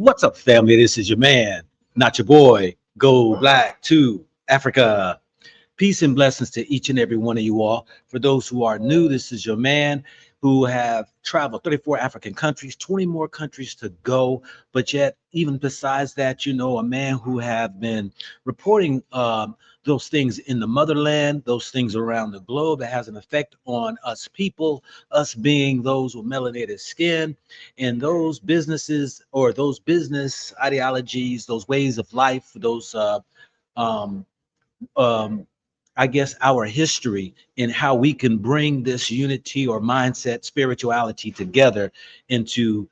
What's up, family? This is your man, not your boy, Go Black to Africa. Peace and blessings to each and every one of you all. For those who are new, this is your man who have traveled 34 African countries, 20 more countries to go. But yet, even besides that, a man who have been reporting those things in the motherland, those things around the globe that has an effect on us people, us being those with melanated skin, and those businesses or those business ideologies, those ways of life, those um, um, I guess our history and how we can bring this unity or mindset, spirituality together into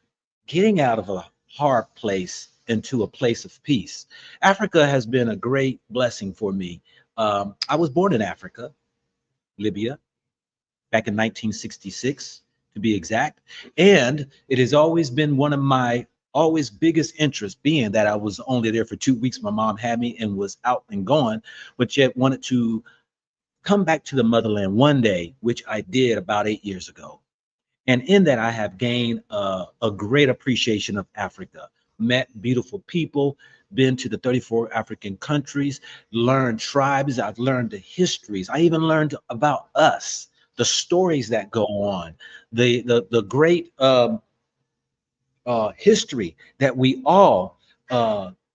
getting out of a hard place into a place of peace. Africa has been a great blessing for me. I was born in Africa, Libya, back in 1966 to be exact. And it has always been one of my always biggest interests, being that I was only there for 2 weeks. My mom had me and was out and gone, but yet wanted to come back to the motherland one day, which I did about 8 years ago. And in that, I have gained a great appreciation of Africa, met beautiful people, been to the 34 African countries, learned tribes. I've learned the histories. I even learned about us, the stories that go on, the great history that we all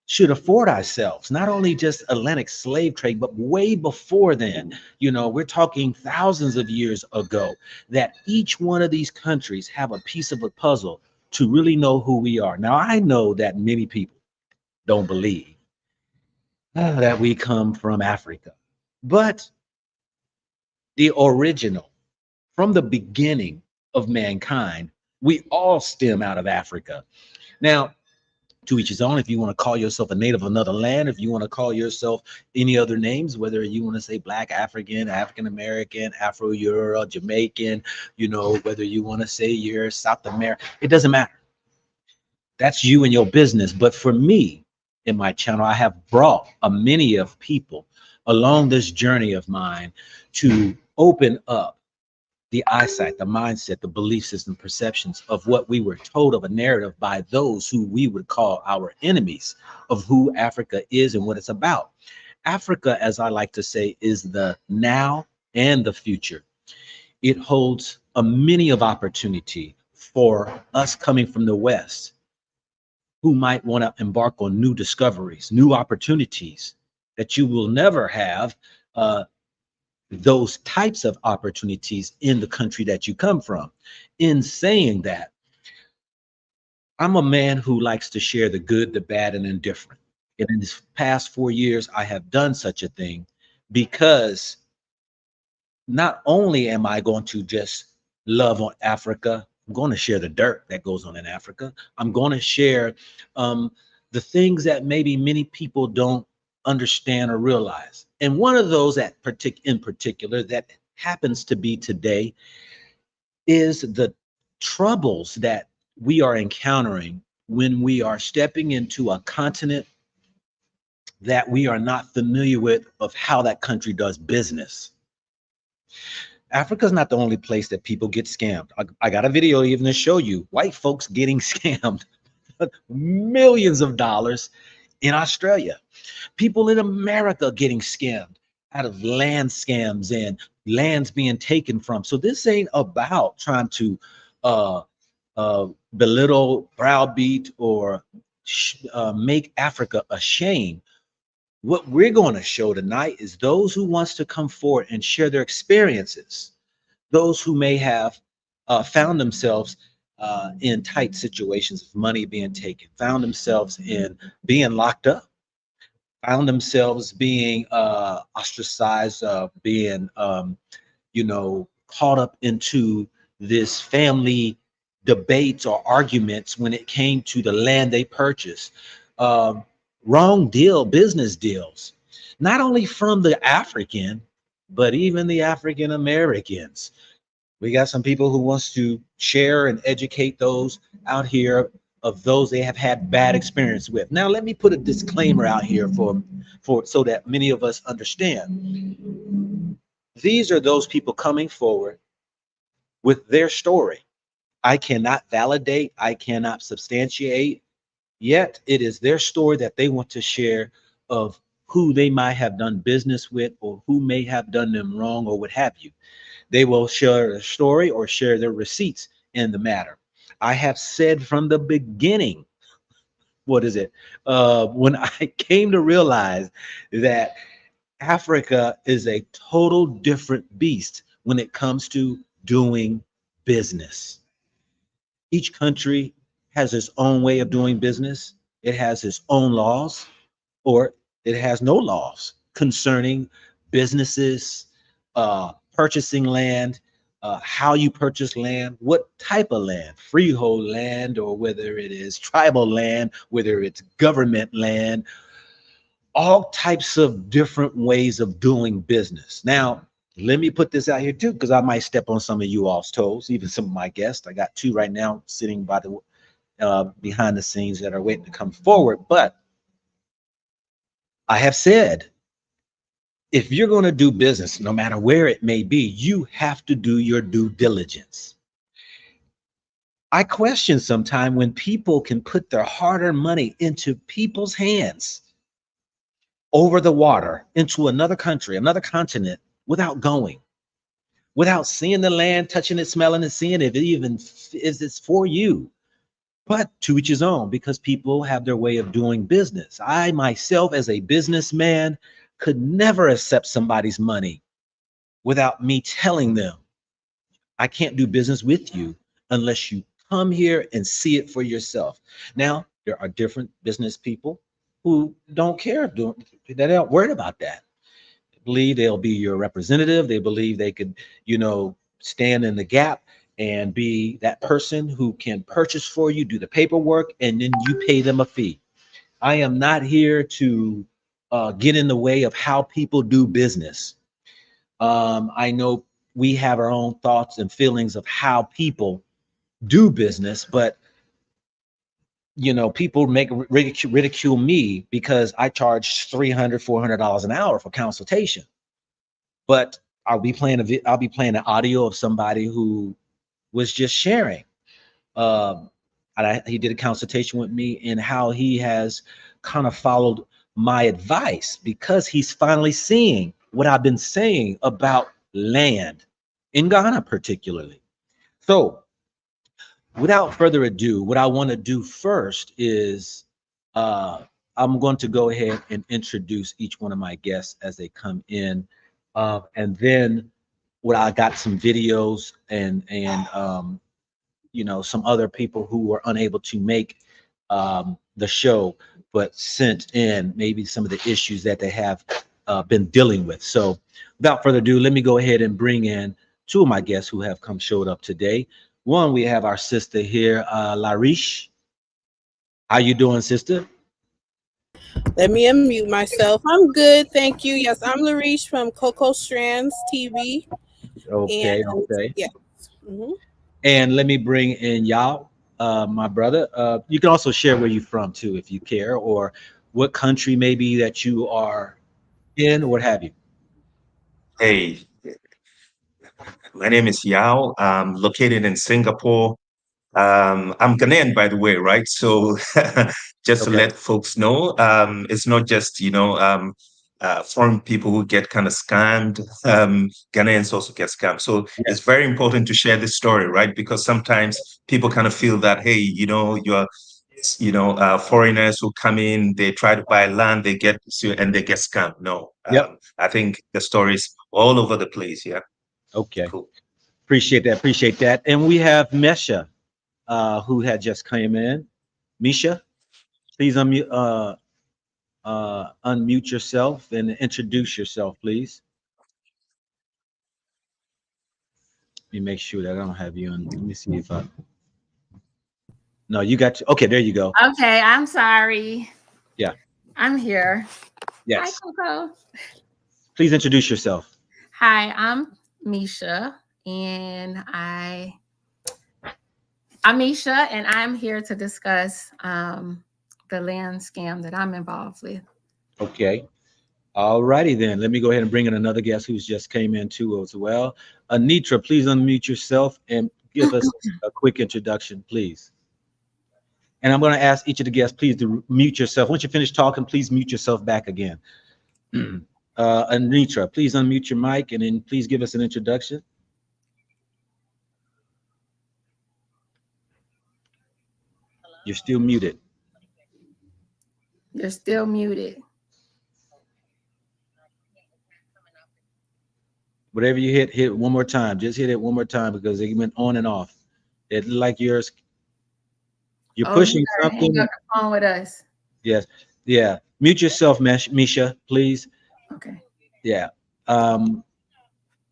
should afford ourselves, not only just Atlantic slave trade, but way before then. We're talking thousands of years ago, that each one of these countries have a piece of a puzzle to really know who we are. Now, I know that many people don't believe that we come from Africa, but the original, from the beginning of mankind, we all stem out of Africa. Now, to each his own. If you want to call yourself a native of another land, if you want to call yourself any other names, whether you want to say Black African, African American, Afro Euro, Jamaican, whether you want to say you're South American, it doesn't matter. That's you and your business. But for me, in my channel, I have brought a many of people along this journey of mine to open up the eyesight, the mindset, the belief system, perceptions of what we were told of a narrative by those who we would call our enemies of who Africa is and what it's about. Africa, as I like to say, is the now and the future. It holds a many of opportunity for us coming from the West who might want to embark on new discoveries, new opportunities that you will never have those types of opportunities in the country that you come from. In saying that, I'm a man who likes to share the good, the bad, and indifferent. And in this past 4 years, I have done such a thing because not only am I going to just love on Africa, I'm going to share the dirt that goes on in Africa. I'm going to share the things that maybe many people don't understand or realize. And one of those that in particular that happens to be today is the troubles that we are encountering when we are stepping into a continent that we are not familiar with of how that country does business. Africa's not the only place that people get scammed. I got a video even to show you white folks getting scammed millions of dollars in Australia. People in America getting scammed out of land scams and lands being taken from. So this ain't about trying to belittle, browbeat, or make Africa ashamed. What we're going to show tonight is those who wants to come forward and share their experiences, those who may have found themselves in tight situations of money being taken, found themselves in being locked up, found themselves being ostracized, being, caught up into this family debates or arguments when it came to the land they purchased. Wrong deal, business deals, not only from the African, but even the African Americans. We got some people who wants to share and educate those out here of those they have had bad experience with. Now, let me put a disclaimer out here for so that many of us understand. These are those people coming forward with their story. I cannot validate, I cannot substantiate, yet it is their story that they want to share of who they might have done business with or who may have done them wrong or what have you. They will share their story or share their receipts in the matter. I have said from the beginning, what is it? When I came to realize that Africa is a total different beast when it comes to doing business. Each country has its own way of doing business. It has its own laws, or it has no laws concerning businesses, purchasing land, how you purchase land, what type of land, freehold land, or whether it is tribal land, whether it's government land, all types of different ways of doing business. Now, let me put this out here too, because I might step on some of you all's toes, even some of my guests. I got two right now sitting by the behind the scenes that are waiting to come forward. But I have said, if you're going to do business, no matter where it may be, you have to do your due diligence. I question sometimes when people can put their hard-earned money into people's hands over the water into another country, another continent, without going, without seeing the land, touching it, smelling it, seeing if it even is it's for you. But to each his own, because people have their way of doing business. I myself, as a businessman, could never accept somebody's money without me telling them, I can't do business with you unless you come here and see it for yourself. Now, there are different business people who don't care, they're not worried about that. They believe they'll be your representative. They believe they could, stand in the gap and be that person who can purchase for you, do the paperwork, and then you pay them a fee. I am not here to get in the way of how people do business. I know we have our own thoughts and feelings of how people do business, but people make ridicule me because I charge $300-$400 an hour for consultation. But I'll be playing an audio of somebody who was just sharing. He did a consultation with me in how he has kind of followed my advice because he's finally seeing what I've been saying about land in Ghana, particularly. So, without further ado, what I want to do first is I'm going to go ahead and introduce each one of my guests as they come in, and then what I got some videos and some other people who were unable to make the show, but sent in maybe some of the issues that they have been dealing with. So without further ado, let me go ahead and bring in two of my guests who have showed up today. One, we have our sister here, Larish. How you doing, sister? Let me unmute myself. I'm good, thank you. Yes, I'm Larish from Coco Strands TV, and Okay, okay. yes, mhm. And let me bring in Yao, my brother. You can also share where you're from too, if you care, or what country maybe that you are in, or what have you. Hey, my name is Yao. I'm located in Singapore. I'm Ghanaian, by the way, right? So just to Okay. let folks know, it's not just, foreign people who get kind of scammed. Ghanaians also get scammed. So it's Yes. very important to share this story, right? Because sometimes people kind of feel that, hey, foreigners who come in, they try to buy land, and they get scammed. No, Yep. I think the stories all over the place. Yeah, Okay. cool. Appreciate that. Appreciate that. And we have Mesha, who had just came in. Misha, please unmute yourself and introduce yourself, please. Let me make sure that I don't have you on. Let me see if I. No, you got. Okay, there you go. Okay, I'm sorry. Yeah. I'm here. Hi, Yes. Coco. Please introduce yourself. Hi, I'm Misha, I'm Misha, and I'm here to discuss the land scam that I'm involved with. Okay. All righty then. Let me go ahead and bring in another guest who's just came in too as well. Anitra, please unmute yourself and give us a quick introduction, please. And I'm going to ask each of the guests, please, to mute yourself. Once you finish talking, please mute yourself back again. Anitra, please unmute your mic and then please give us an introduction. You're still muted. You're still muted. Whatever you hit it one more time. Just hit it one more time because it went on and off. It like you're pushing you something. hang up the phone with us. Yes. Yeah. Mute yourself, Misha, please. Okay. Yeah.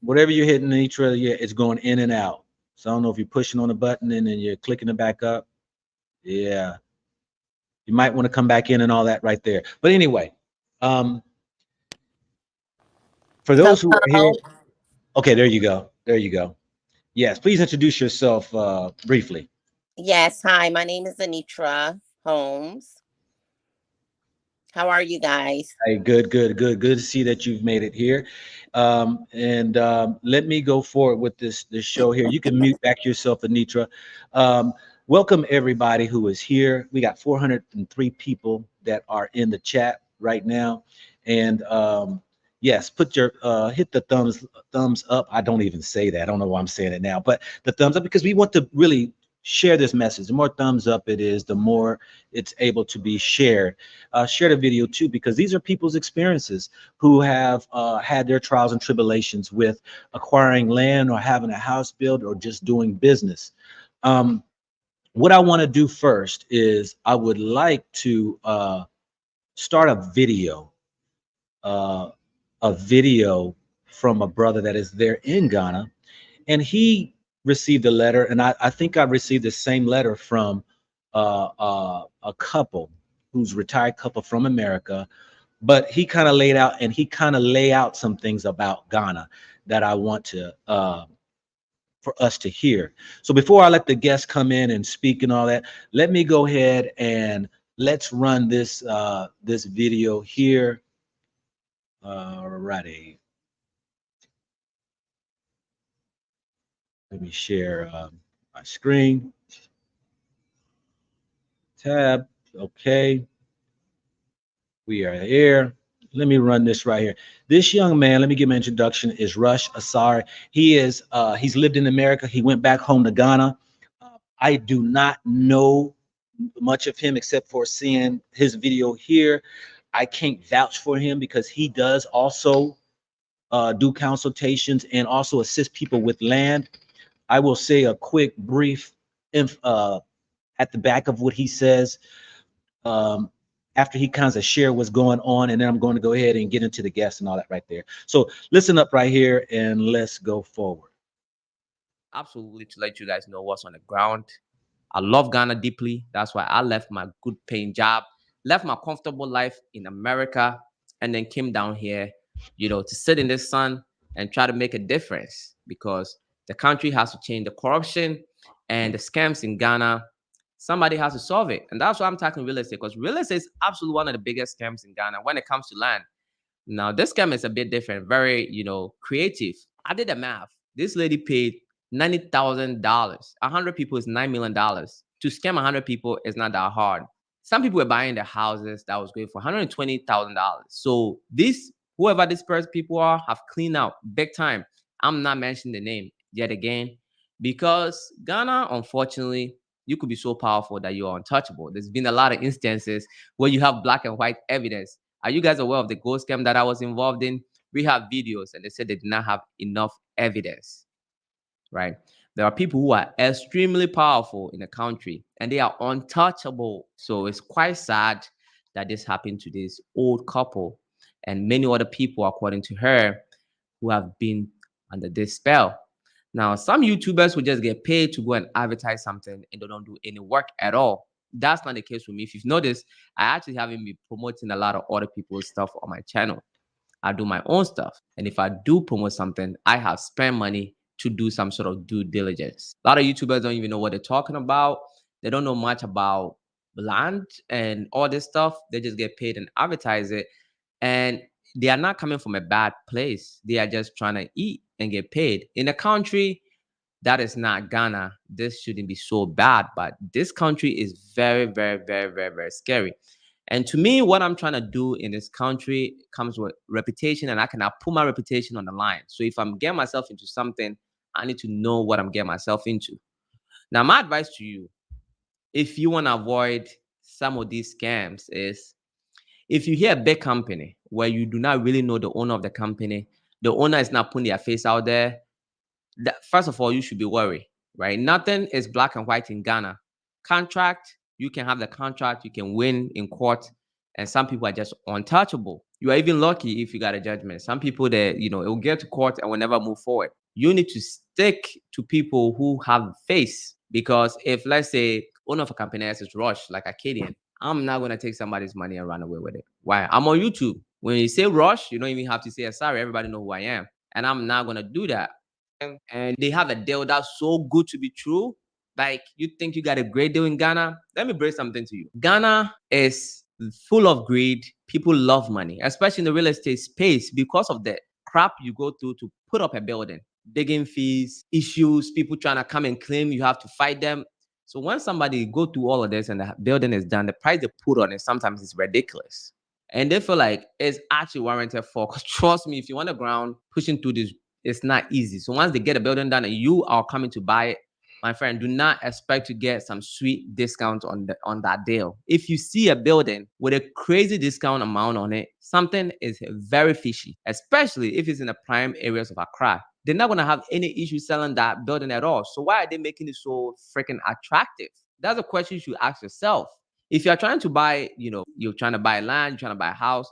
Whatever you're hitting, Anitra, yeah, it's going in and out. So I don't know if you're pushing on a button and then you're clicking it back up. Yeah. You might want to come back in and all that right there. But anyway, for those who are here, okay, there you go. There you go. Yes, please introduce yourself briefly. Yes, hi, my name is Anitra Holmes. How are you guys? Hey, good to see that you've made it here. Let me go forward with this show here. You can mute back yourself, Anitra. Welcome everybody who is here. We got 403 people that are in the chat right now. And yes, put your hit the thumbs up. I don't even say that. I don't know why I'm saying it now, but the thumbs up, because we want to really share this message. The more thumbs up it is, the more it's able to be shared. Share the video too, because these are people's experiences who have had their trials and tribulations with acquiring land or having a house built or just doing business. What I want to do first is I would like to start a video from a brother that is there in Ghana, and he received a letter, and I think I received the same letter from a couple who's retired couple from America, but he kind of laid out, and he kind of lay out some things about Ghana that I want to for us to hear. So before I let the guests come in and speak and all that, let me go ahead and let's run this this video here. Alrighty. Let me share my screen. Tab. Okay. We are here. Let me run this right here. This young man, let me give him an introduction, is Rush Asari. He is he's lived in America. He went back home to Ghana. I do not know much of him except for seeing his video here. I can't vouch for him because he does also do consultations and also assist people with land. I will say a quick brief at the back of what he says after he kind of share what's going on, and then I'm going to go ahead and get into the guests and all that right there. So listen up right here and let's go forward. Absolutely, to let you guys know what's on the ground. I love Ghana deeply. That's why I left my good paying job, left my comfortable life in America, and then came down here, you know, to sit in the sun and try to make a difference, because the country has to change. The corruption and the scams in Ghana, somebody has to solve it. And that's why I'm talking real estate, because real estate is absolutely one of the biggest scams in Ghana when it comes to land. Now, this scam is a bit different, very, you know, creative. I did the math. This lady paid $90,000. 100 people is $9 million. To scam 100 people is not that hard. Some people were buying the houses that was going for $120,000. So whoever these people are, have cleaned out big time. I'm not mentioning the name yet again, because Ghana, unfortunately, you could be so powerful that you are untouchable. There's been a lot of instances where you have black and white evidence. Are you guys aware of the gold scam that I was involved in? We have videos, and they said they did not have enough evidence, right? There are people who are extremely powerful in the country, and they are untouchable. So it's quite sad that this happened to this old couple and many other people, according to her, who have been under this spell. Now, some YouTubers will just get paid to go and advertise something, and they don't do any work at all. That's not the case with me. If you've noticed, I actually haven't been promoting a lot of other people's stuff on my channel. I do my own stuff. And if I do promote something, I have spent money to do some sort of due diligence. A lot of YouTubers don't even know what they're talking about. They don't know much about land and all this stuff. They just get paid and advertise it. And they are not coming from a bad place. They are just trying to eat and get paid. In a country that is not Ghana. This shouldn't be so bad. But this country is very, very, very, very, very scary. And to me, what I'm trying to do in this country comes with reputation, and I cannot put my reputation on the line. So if I'm getting myself into something, I need to know what I'm getting myself into. Now, my advice to you, if you want to avoid some of these scams, is if you hear a big company where you do not really know the owner of the company, the owner is not putting their face out there, first of all, you should be worried, right? Nothing is black and white in Ghana. Contract, you can have the contract, you can win in court, and some people are just untouchable. You are even lucky if you got a judgment. Some people that, it will get to court and will never move forward. You need to stick to people who have face, because if, let's say, owner of a company is Rush, like Acadian, I'm not going to take somebody's money and run away with it. Why? I'm on YouTube. When you say Rush, you don't even have to say sorry. Everybody know who I am. And I'm not going to do that. And they have a deal that's so good to be true. Like, you think you got a great deal in Ghana? Let me break something to you. Ghana is full of greed. People love money, especially in the real estate space, because of the crap you go through to put up a building. Digging fees, issues, people trying to come and claim, you have to fight them. So when somebody go through all of this and the building is done, the price they put on it sometimes is ridiculous. And they feel like it's actually warranted for. Because trust me, if you want the ground, pushing through this, it's not easy. So once they get a building done and you are coming to buy it, my friend, do not expect to get some sweet discount on that deal. If you see a building with a crazy discount amount on it, something is very fishy, especially if it's in the prime areas of Accra. They're not going to have any issue selling that building at all. So why are they making it so freaking attractive? That's a question you should ask yourself. If you're trying to buy, you're trying to buy land, you're trying to buy a house,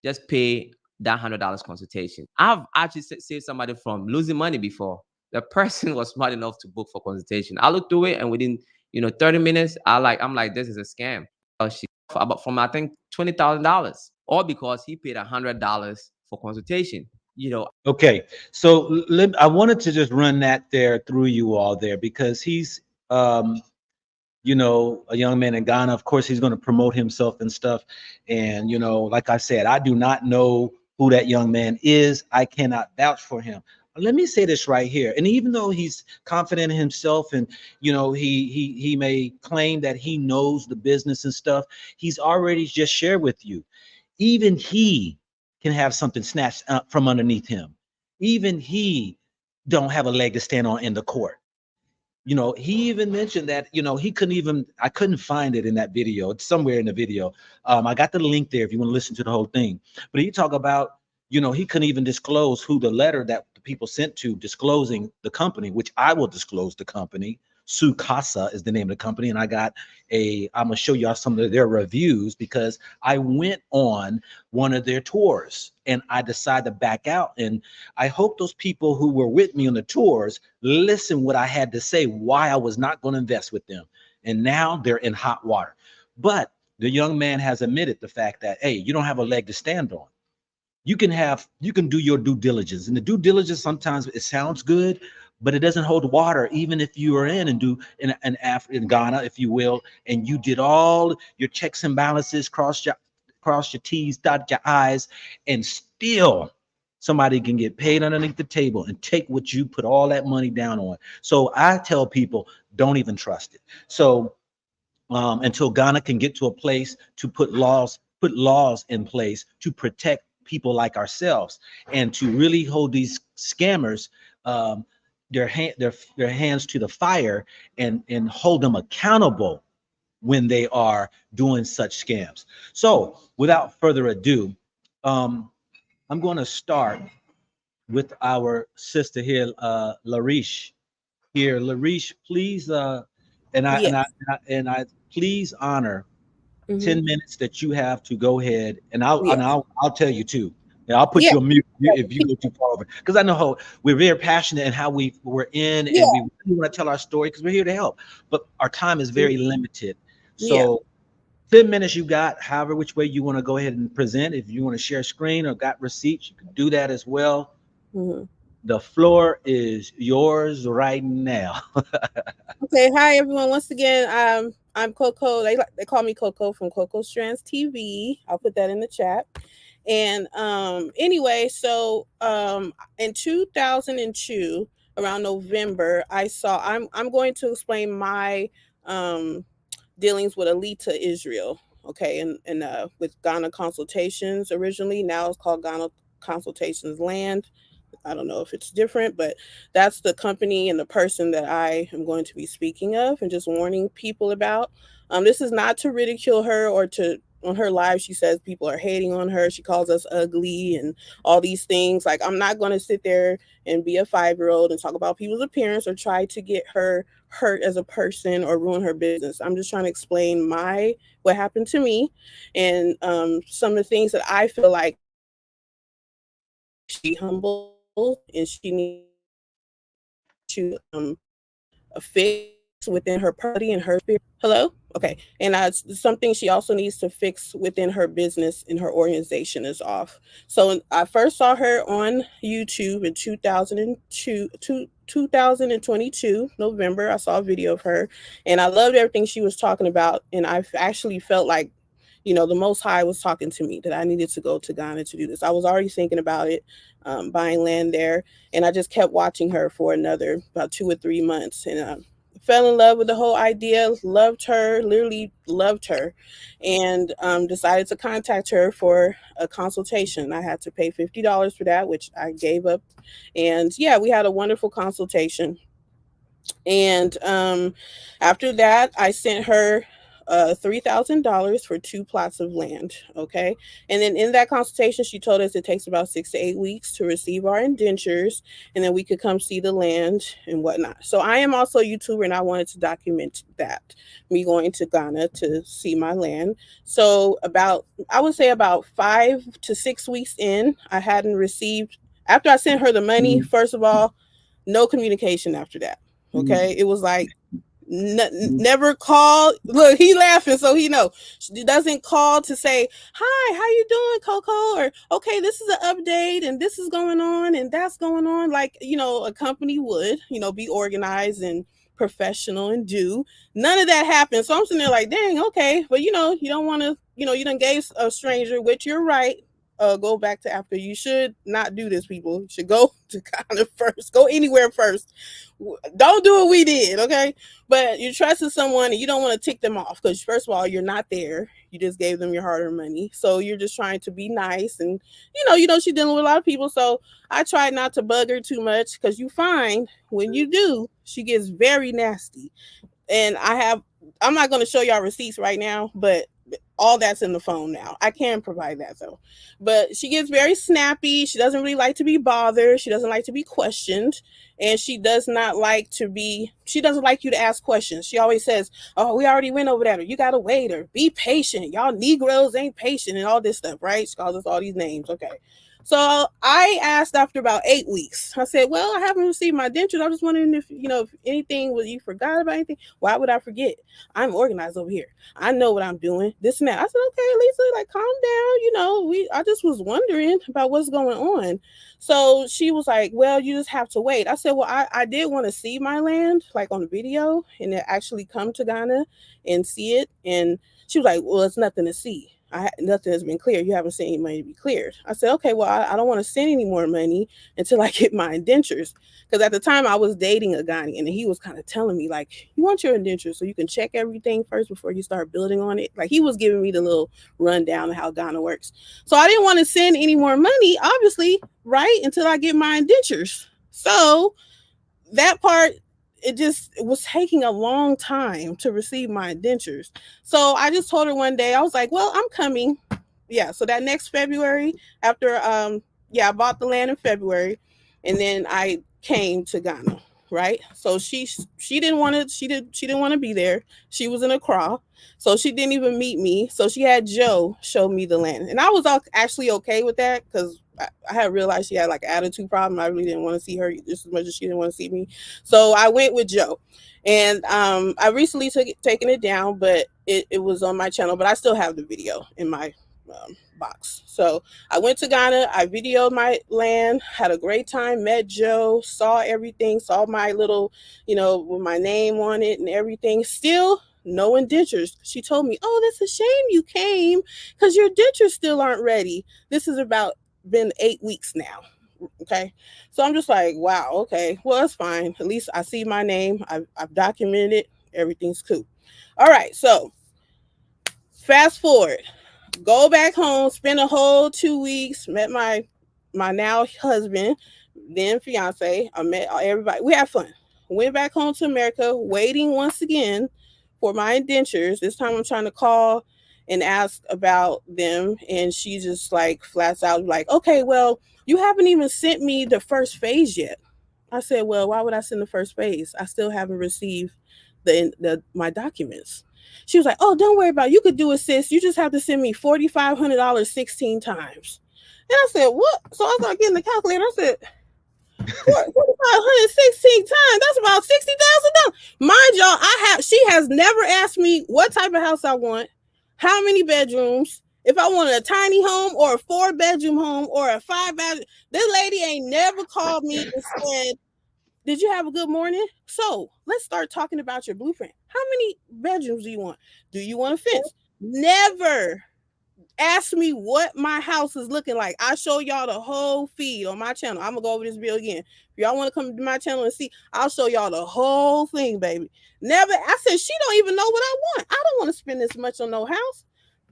just pay that $100 consultation. I've actually saved somebody from losing money before. The person was smart enough to book for consultation. I looked through it, and within 30 minutes, I'm like, this is a scam. She about from I think $20,000, all because he paid $100 for consultation. Okay, so I wanted to just run that there through you all there, because he's a young man in Ghana. Of course, he's going to promote himself and stuff. And, like I said, I do not know who that young man is. I cannot vouch for him. Let me say this right here. And even though he's confident in himself, and, he may claim that he knows the business and stuff, he's already just shared with you. Even he can have something snatched up from underneath him. Even he don't have a leg to stand on in the court. He even mentioned that, I couldn't find it in that video. It's somewhere in the video. I got the link there if you want to listen to the whole thing. But he talked about, he couldn't even disclose who the letter that the people sent to disclosing the company, which I will disclose the company. Sukasa is the name of the company. And I'm going to show y'all some of their reviews, because I went on one of their tours and I decided to back out. And I hope those people who were with me on the tours listen what I had to say, why I was not going to invest with them. And now they're in hot water. But the young man has admitted the fact that, hey, you don't have a leg to stand on. You can do your due diligence. And the due diligence, sometimes it sounds good, but it doesn't hold water. Even if you are in Ghana, if you will, and you did all your checks and balances, cross your T's, dot your I's, and still somebody can get paid underneath the table and take what you put all that money down on. So I tell people, don't even trust it. So until Ghana can get to a place to put laws in place to protect people like ourselves, and to really hold these scammers their hands to the fire, and hold them accountable when they are doing such scams. So without further ado, I'm going to start with our sister here, Larish. Here, Larish, please, and I please honor 10 minutes that you have to go ahead, and I'll tell you too. And I'll put you on mute if you go too far over, because I know how we're very passionate and how we're in, and we really want to tell our story, because we're here to help, but our time is very limited. So 10 minutes you got, however which way you want to go ahead and present. If you want to share screen or got receipts, you can do that as well. The floor is yours right now. Okay, hi everyone. Once again, I'm Coco. They call me Coco from Coco Strands TV. I'll put that in the chat. And anyway, so in 2002, around November, I'm going to explain my um dealings with Alita Israel. Okay, and with Ghana Consultations originally. Now it's called Ghana Consultations Land. I don't know if it's different, but that's the company and the person that I am going to be speaking of and just warning people about. This is not to ridicule her or to, on her live, she says people are hating on her. She calls us ugly and all these things. Like, I'm not going to sit there and be a 5-year-old and talk about people's appearance or try to get her hurt as a person or ruin her business. I'm just trying to explain what happened to me and some of the things that I feel like she humbled and she needs to fix within her personality and her spirit. Hello? Okay. And something she also needs to fix within her business and her organization is off. So I first saw her on YouTube in 2022, November. I saw a video of her and I loved everything she was talking about. And I actually felt like, the Most High was talking to me that I needed to go to Ghana to do this. I was already thinking about it, buying land there. And I just kept watching her for about 2 or 3 months. And fell in love with the whole idea, loved her, literally loved her, and decided to contact her for a consultation. I had to pay $50 for that, which I gave up. And yeah, we had a wonderful consultation. And after that, I sent her $3,000 for 2 plots of land. Okay. And then in that consultation, she told us it takes about 6 to 8 weeks to receive our indentures, and then we could come see the land and whatnot. So I am also a YouTuber, and I wanted to document that, me going to Ghana to see my land. So I would say about 5 to 6 weeks in, I hadn't received, after I sent her the money, first of all, no communication after that. Okay. It was like, never call. Look, he laughing, so he know. She doesn't call to say, hi, how you doing, Coco? Or, okay, this is an update and this is going on and that's going on. Like, a company would, be organized and professional and do. None of that happened. So I'm sitting there like, dang, okay. But you don't want to, you done gave a stranger, which you're right. Go back to Africa. You should not do this, people. You should go to Ghana first. Go anywhere first. Don't do what we did, okay? But you're trusting someone and you don't want to tick them off because, first of all, you're not there. You just gave them your hard-earned money. So you're just trying to be nice. And, she's dealing with a lot of people. So I try not to bug her too much because you find when you do, she gets very nasty. And I'm not going to show y'all receipts right now, but all that's in the phone now. I can provide that though. But she gets very snappy. She doesn't really like to be bothered. She doesn't like to be questioned. And she doesn't like you to ask questions. She always says, oh, we already went over that, or you got to wait, or be patient. Y'all Negroes ain't patient and all this stuff, right? She calls us all these names. Okay. So I asked after about 8 weeks. I said, well, I haven't received my dentures. I was just wondering if anything, you forgot about anything. Why would I forget? I'm organized over here. I know what I'm doing. This and that. I said, okay, Lisa, like, calm down. I just was wondering about what's going on. So she was like, well, you just have to wait. I said, well, I did want to see my land, like on the video, and actually come to Ghana and see it. And she was like, well, it's nothing to see. Nothing has been cleared. You haven't seen any money to be cleared. I said, okay, well, I don't want to send any more money until I get my indentures. Because at the time I was dating a Ghanaian and he was kind of telling me, like, you want your indentures so you can check everything first before you start building on it. Like, he was giving me the little rundown of how Ghana works. So I didn't want to send any more money, obviously, right, until I get my indentures. So that part, it was taking a long time to receive my indentures. So I just told her one day, I was like, well, I'm coming. Yeah. So that next February, after, I bought the land in February, and then I came to Ghana. Right. So she didn't want to be there. She was in Accra. So she didn't even meet me. So she had Joe show me the land. And I was actually okay with that because I had realized she had like an attitude problem. I really didn't want to see her just as much as she didn't want to see me. So I went with Joe. And I recently taken it down, but it was on my channel. But I still have the video in my box. So I went to Ghana. I videoed my land, had a great time, met Joe, saw everything, saw my little, with my name on it and everything. Still no indentures. She told me, oh, that's a shame you came because your indentures still aren't ready. This is been 8 weeks now. Okay. So I'm just like, wow, okay, well, that's fine. At least I see my name. I've documented it. Everything's cool. All right. So fast forward, go back home, spend a whole 2 weeks, met my now husband, then fiance. I met everybody. We had fun. Went back home to America, waiting once again for my indentures. This time I'm trying to call and ask about them. And she just like flats out like, okay, well, you haven't even sent me the first phase yet. I said, well, why would I send the first phase? I still haven't received my documents. She was like, oh, don't worry about it. You could do it, sis. You just have to send me $4,500 16 times. And I said, what? So I started getting the calculator. I said, 4,516 times. That's about $60,000. Mind y'all, she has never asked me what type of house I want, how many bedrooms, if I wanted a tiny home or a 4-bedroom home or a 5-bedroom. This lady ain't never called me and said, did you have a good morning? So let's start talking about your blueprint. How many bedrooms do you want? Do you want a fence? Never ask me what my house is looking like. I show y'all the whole feed on my channel. I'm gonna go over this bill again. If y'all want to come to my channel and see, I'll show y'all the whole thing, baby. Never. I said, she don't even know what I want. I don't want to spend this much on no house.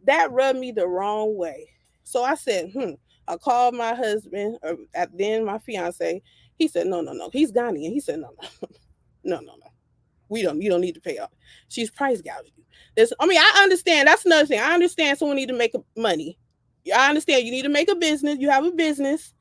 That rubbed me the wrong way. So I said, I called my husband, or then my fiance. He said, no. He's Ghanaian. He said, no. You don't need to pay off. She's price gouging you. I understand. That's another thing. I understand someone need to make money. I understand you need to make a business. You have a business.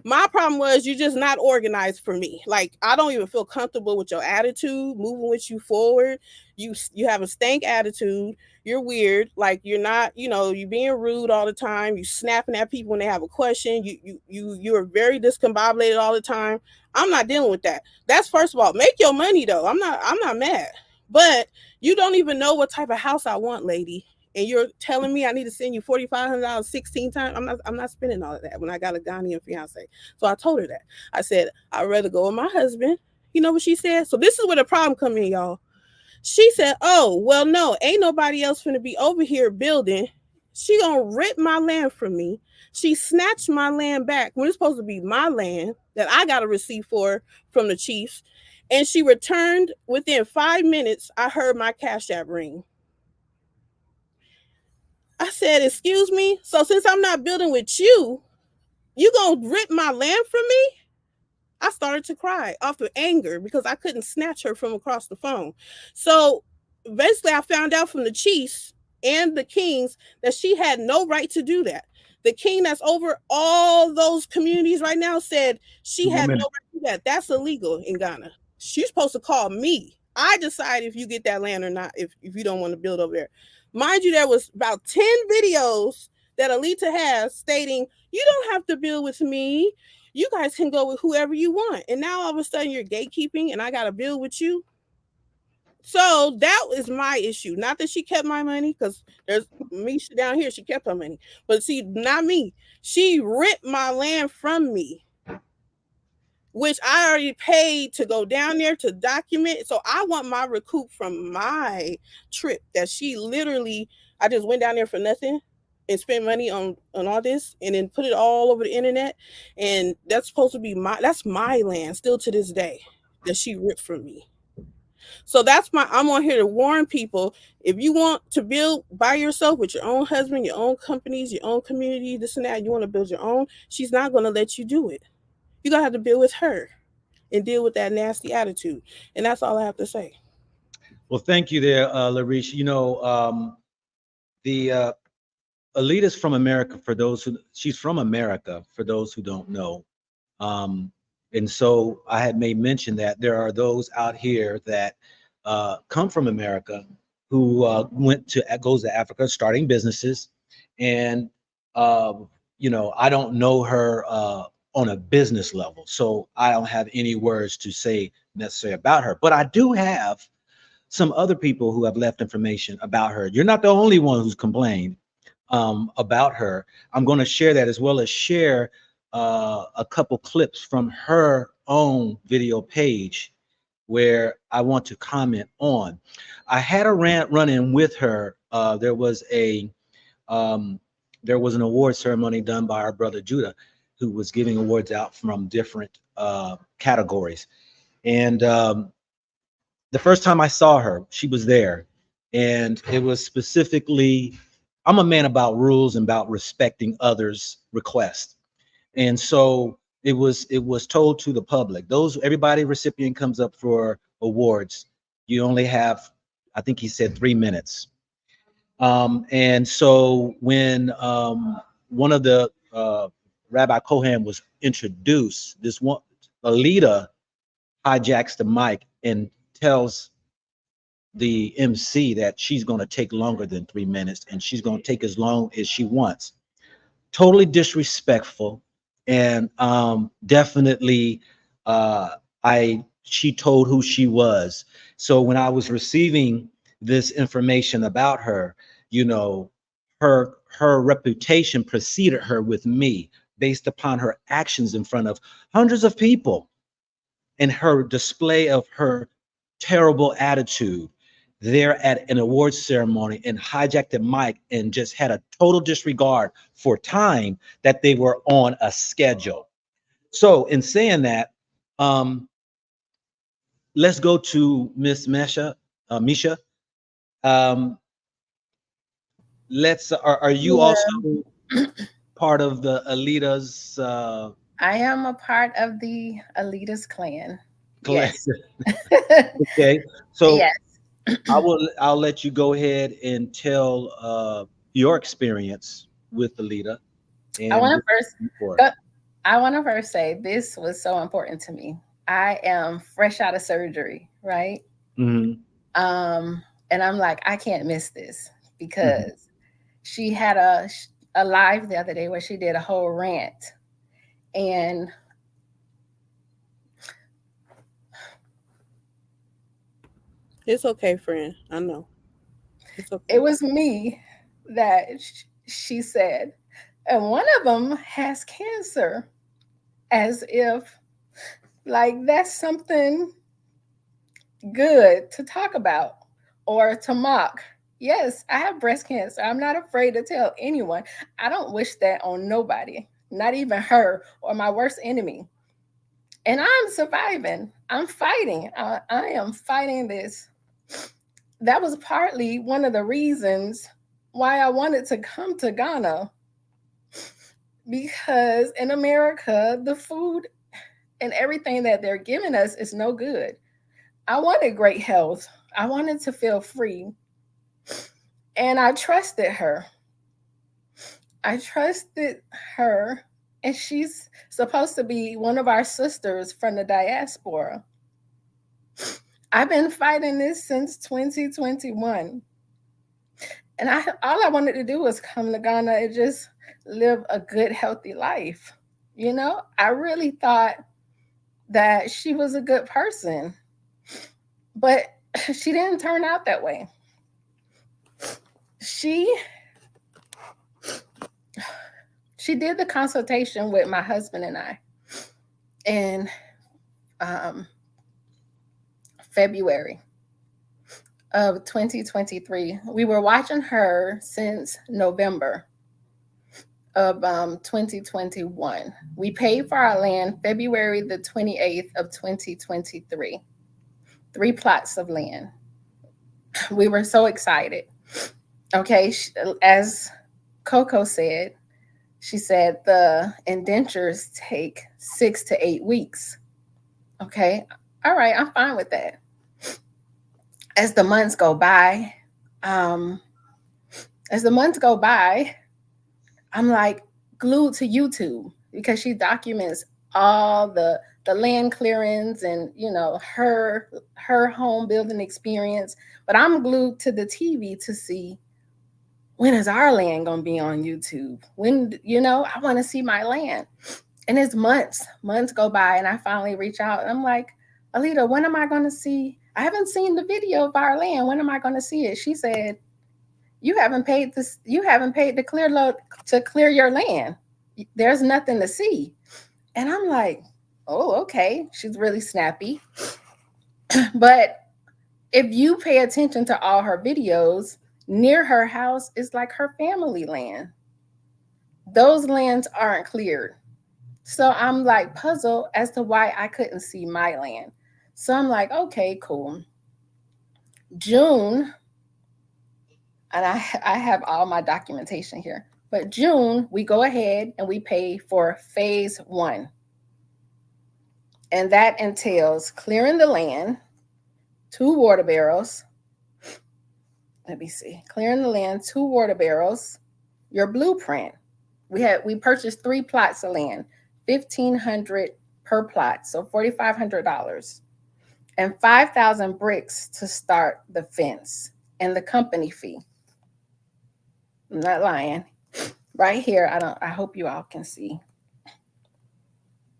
My problem was you're just not organized for me. Like, I don't even feel comfortable with your attitude, moving with you forward. You have a stank attitude. You're weird. Like, you're not, you're being rude all the time. You snapping at people when they have a question. You're very discombobulated all the time. I'm not dealing with that. That's first of all. Make your money though. I'm not mad. But you don't even know what type of house I want, lady. And you're telling me I need to send you $4,500 16 times. I'm not spending all of that when I got a Ghanaian fiance. So I told her that. I said, I'd rather go with my husband. You know what she said? So this is where the problem come in, y'all. She said, oh, well, no, ain't nobody else finna be over here building. She gonna rip my land from me. She snatched my land back when it's supposed to be my land that I got a receipt for from the Chiefs. And she returned within 5 minutes. I heard my Cash App ring. I said, excuse me? So since I'm not building with you, you gonna rip my land from me? I started to cry off of anger because I couldn't snatch her from across the phone. So basically I found out from the Chiefs and the Kings that she had no right to do that. The king that's over all those communities right now said she had no right to do that. That's illegal in Ghana. She's supposed to call me. I decide if you get that land or not, if you don't want to build over there. Mind you, there was about 10 videos that Alita has stating, you don't have to build with me. You guys can go with whoever you want. And now all of a sudden you're gatekeeping and I got to build with you. So that is my issue. Not that she kept my money, because there's Misha down here, she kept her money. But see, not me. She ripped my land from me, which I already paid to go down there to document. So I want my recoup from my trip that she literally, I just went down there for nothing and spent money on all this and then put it all over the internet. And that's supposed to be that's my land still to this day that she ripped from me. So I'm on here to warn people. If you want to build by yourself with your own husband, your own companies, your own community, this and that, you want to build your own, she's not going to let you do it. You're going to have to build with her and deal with that nasty attitude. And that's all I have to say. Well, thank you there, Larish. The Alita's from America, she's from America, for those who don't know. And so I had made mention that there are those out here that come from America who goes to Africa starting businesses. And, I don't know her on a business level, so I don't have any words to say necessarily about her. But I do have some other people who have left information about her. You're not the only one who's complained about her. I'm going to share that, as well as share a couple clips from her own video page where I want to comment on. I had a run-in with her. There was an award ceremony done by our brother Judah, who was giving awards out from different categories. And the first time I saw her, she was there. And it was specifically, I'm a man about rules and about respecting others' requests. And so it was told to the public, everybody recipient comes up for awards. You only have, I think he said 3 minutes. And so when one of the Rabbi Cohen was introduced, this one, Alita hijacks the mic and tells the MC that she's going to take longer than 3 minutes and she's going to take as long as she wants. Totally disrespectful. And definitely she told who she was. So when I was receiving this information about her, you know, her reputation preceded her with me based upon her actions in front of hundreds of people and her display of her terrible attitude there at an awards ceremony, and hijacked the mic and just had a total disregard for time that they were on a schedule. So in saying that, let's go to Miss Misha. Are you also part of the Alita's? I am a part of the Alita's clan. Yes. Yes. Okay. So yes. I'll let you go ahead and tell your experience with Alita. I want to first say this was so important to me. I am fresh out of surgery, right? Mm-hmm. And I'm like, I can't miss this because she had a live the other day where she did a whole rant, and It's okay, friend. I know. It's okay. it was me that she said, and one of them has cancer, as if like that's something good to talk about or to mock. Yes, I have breast cancer. I'm not afraid to tell anyone. I don't wish that on nobody, not even her or my worst enemy. And I'm surviving. I'm fighting. I am fighting this. That was partly one of the reasons why I wanted to come to Ghana, because in America, the food and everything that they're giving us is no good. I wanted great health. I wanted to feel free. And I trusted her. And she's supposed to be one of our sisters from the diaspora. I've been fighting this since 2021. And all I wanted to do was come to Ghana and just live a good, healthy life. You know, I really thought that she was a good person, but she didn't turn out that way. She did the consultation with my husband and I in February of 2023. We were watching her since November of 2021. We paid for our land February the 28th of 2023. 3 plots of land. We were so excited. Okay, as Coco said, she said the indentures take 6 to 8 weeks. Okay, all right, I'm fine with that. As the months go by, I'm like glued to YouTube because she documents all the land clearance and, you know, her home building experience. But I'm glued to the TV to see, when is our land going to be on YouTube? When, you know, I want to see my land. And it's months go by, and I finally reach out. And I'm like, Alita, when am I going to see? I haven't seen the video of our land. When am I going to see it? She said, you haven't paid to clear your land. There's nothing to see. And I'm like, oh, okay. She's really snappy. But if you pay attention to all her videos, near her house is like her family land. Those lands aren't cleared. So I'm like puzzled as to why I couldn't see my land. So I'm like, okay, cool. June, and I have all my documentation here. But June, we go ahead and we pay for phase 1. And that entails clearing the land, 2 water barrels. Let me see. Clearing the land, 2 water barrels, your blueprint. We purchased 3 plots of land, $1,500 per plot, so $4,500, and 5,000 bricks to start the fence and the company fee. I'm not lying. Right here, I hope you all can see.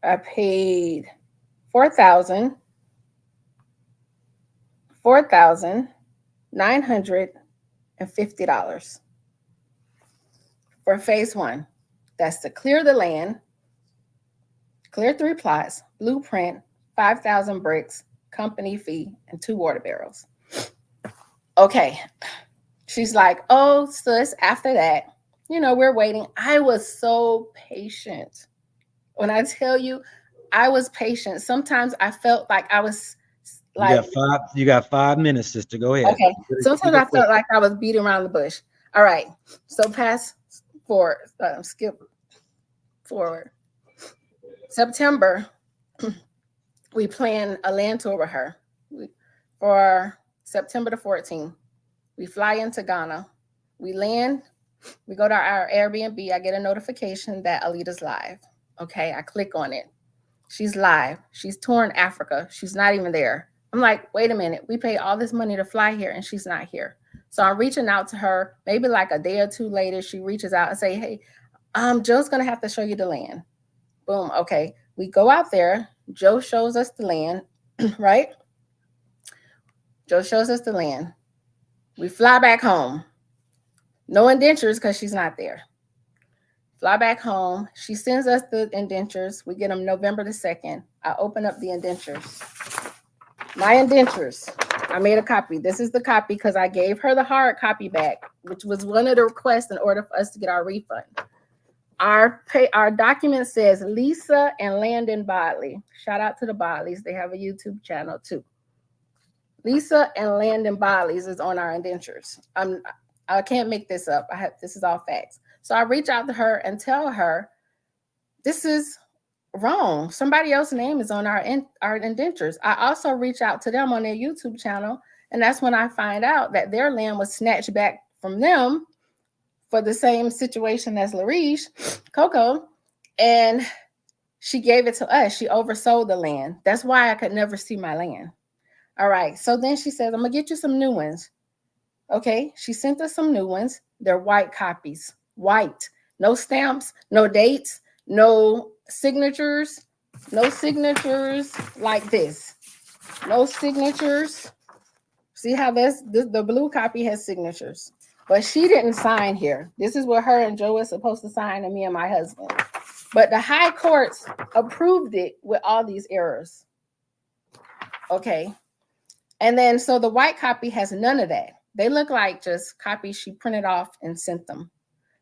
I paid $4,950 for phase 1. That's to clear the land, clear 3 plots, blueprint, 5,000 bricks, company fee, and 2 water barrels. Okay. She's like, oh, sis, after that, we're waiting. I was so patient. When I tell you, I was patient. Sometimes I felt like I was like, you got 5 minutes, sister. Go ahead. Okay. Sometimes I felt like I was beating around the bush. All right. So skip forward. September, we plan a land tour with her for September the 14th. We fly into Ghana. We land. We go to our Airbnb. I get a notification that Alita's live. Okay, I click on it. She's live. She's touring Africa. She's not even there. I'm like, wait a minute. We pay all this money to fly here and she's not here. So I'm reaching out to her. Maybe like a day or 2 later, she reaches out and say, hey, Joe's going to have to show you the land. Boom. Okay. We go out there. Joe shows us the land, right? Joe shows us the land. We fly back home. No indentures because she's not there. Fly back home. She sends us the indentures. We get them November the 2nd. I open up the indentures. My indentures. I made a copy. This is the copy because I gave her the hard copy back, which was one of the requests in order for us to get our refund. Our document says Lisa and Landon Bodley. Shout out to the Bodleys. They have a YouTube channel too. Lisa and Landon Bodleys is on our indentures. I can't make this up. This is all facts. So I reach out to her and tell her, this is wrong. Somebody else's name is on our indentures. I also reach out to them on their YouTube channel, and that's when I find out that their land was snatched back from them for the same situation as Larish, Coco, and she gave it to us. She oversold the land. That's why I could never see my land. All right. So then she says, I'm going to get you some new ones. Okay. She sent us some new ones. They're white copies. White. No stamps, no dates, no signatures like this. No signatures. See how the blue copy has signatures, but she didn't sign here. This is where her and Joe is supposed to sign, and me and my husband. But the high courts approved it with all these errors. Okay. And then, so the white copy has none of that. They look like just copies she printed off and sent them.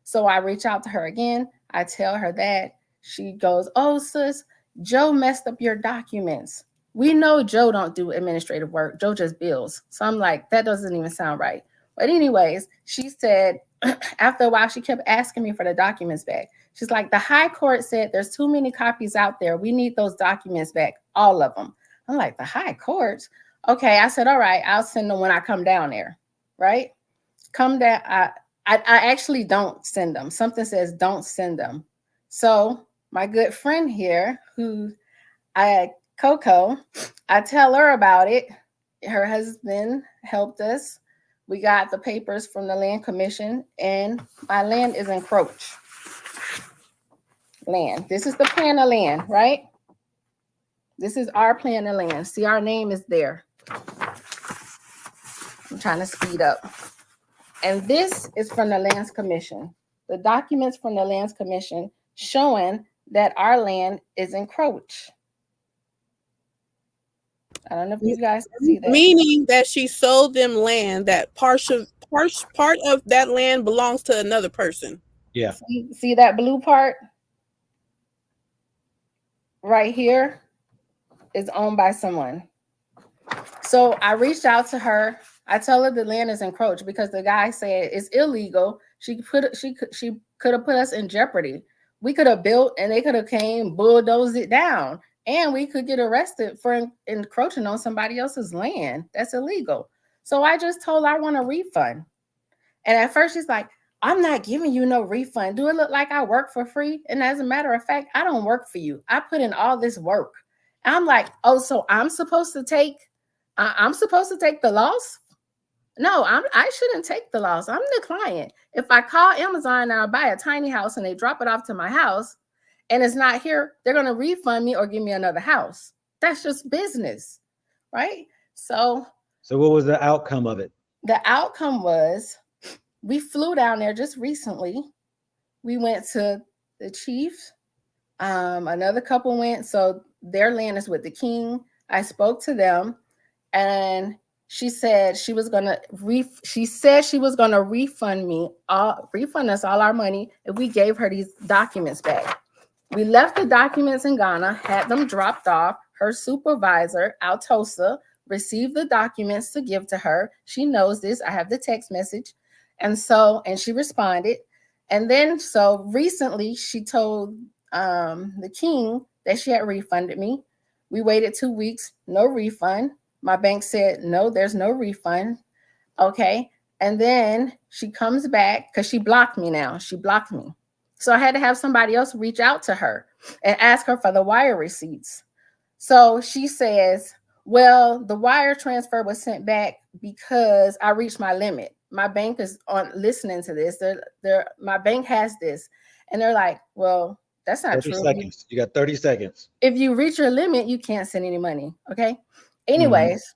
So I reach out to her again. I tell her that. She goes, oh, sis, Joe messed up your documents. We know Joe don't do administrative work. Joe just bills. So I'm like, that doesn't even sound right. But anyways, she said, after a while, she kept asking me for the documents back. She's like, the high court said there's too many copies out there. We need those documents back, all of them. I'm like, the high courts? Okay, I said, all right, I'll send them when I come down there, right? Come down. I actually don't send them. Something says don't send them. So my good friend here, Coco, I tell her about it. Her husband helped us. We got the papers from the land commission, and my land is encroached. Land. This is the plan of land, right? This is our plan of land. See, our name is there. I'm trying to speed up. And this is from the Lands Commission. The documents from the Lands Commission showing that our land is encroached. I don't know if you guys can see that. Meaning that she sold them land that part of that land belongs to another person. Yeah. See that blue part? right here is owned by someone. So I reached out to her. I tell her the land is encroached because the guy said it's illegal. She could have put us in jeopardy. We could have built and they could have came, bulldozed it down, and we could get arrested for encroaching on somebody else's land. That's illegal. So I just told her I want a refund. And at first she's like, I'm not giving you no refund. Do it look like I work for free? And as a matter of fact, I don't work for you. I put in all this work. I'm like, oh, so I'm supposed to take the loss? No, I shouldn't take the loss. I'm the client. If I call Amazon and I buy a tiny house and they drop it off to my house and it's not here, they're going to refund me or give me another house. That's just business, right? So what was the outcome of it? The outcome was we flew down there just recently. We went to the chief. Another couple went. So their land is with the king. I spoke to them, and she said she was gonna refund us all our money if we gave her these documents back. We left the documents in Ghana, had them dropped off. Her supervisor, Altosa, received the documents to give to her. She knows this. I have the text message. And she responded. And then, so recently she told the king that she had refunded me. We waited 2 weeks, no refund. My bank said, no, there's no refund. Okay. And then she comes back because she blocked me now. She blocked me. So I had to have somebody else reach out to her and ask her for the wire receipts. So she says, well, the wire transfer was sent back because I reached my limit. My bank is on listening to this. My bank has this. And they're like, well, that's not 30 true. Seconds. You got 30 seconds. If you reach your limit, you can't send any money. Okay. Anyways,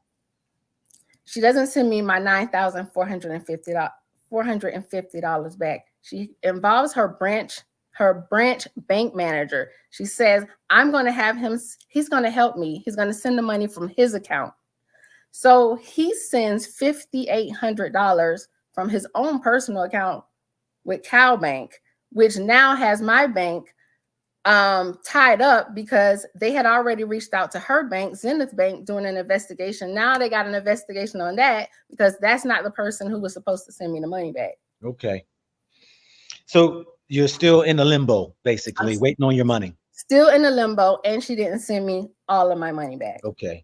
she doesn't send me my $9,450 back. She involves her branch bank manager. She says, I'm going to have him. He's going to help me. He's going to send the money from his account. So he sends $5,800 from his own personal account with Cal Bank, which now has my bank tied up because they had already reached out to her bank, Zenith Bank, doing an investigation. Now they got an investigation on that because that's not the person who was supposed to send me the money back. Okay. So you're still in the limbo, basically, waiting on your money. Still in the limbo, and she didn't send me all of my money back. Okay.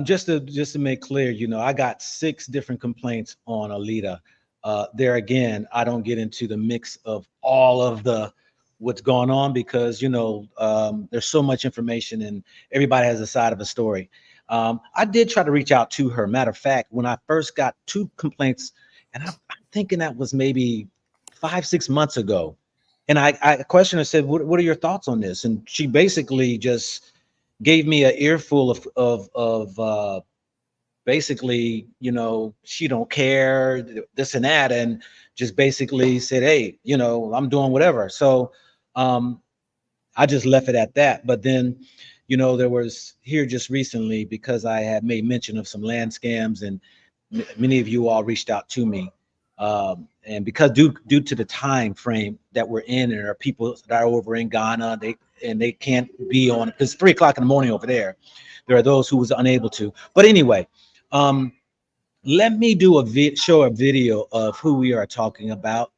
Just to make clear, I got 6 different complaints on Alita. There again, I don't get into the mix of all of what's going on because there's so much information and everybody has a side of a story. I did try to reach out to her. Matter of fact, when I first got 2 complaints, and I'm thinking that was maybe 5-6 months ago, and I questioned her, said, "What are your thoughts on this?" And she basically just gave me an earful of basically, she don't care, this and that, and just basically said, hey, I'm doing whatever. So I just left it at that. But then, there was here just recently, because I had made mention of some land scams, and many of you all reached out to me. And because due to the time frame that we're in, and there are people that are over in Ghana, they can't be on, because 3 o'clock in the morning over there. There are those who was unable to. But anyway, let me do show a video of who we are talking about,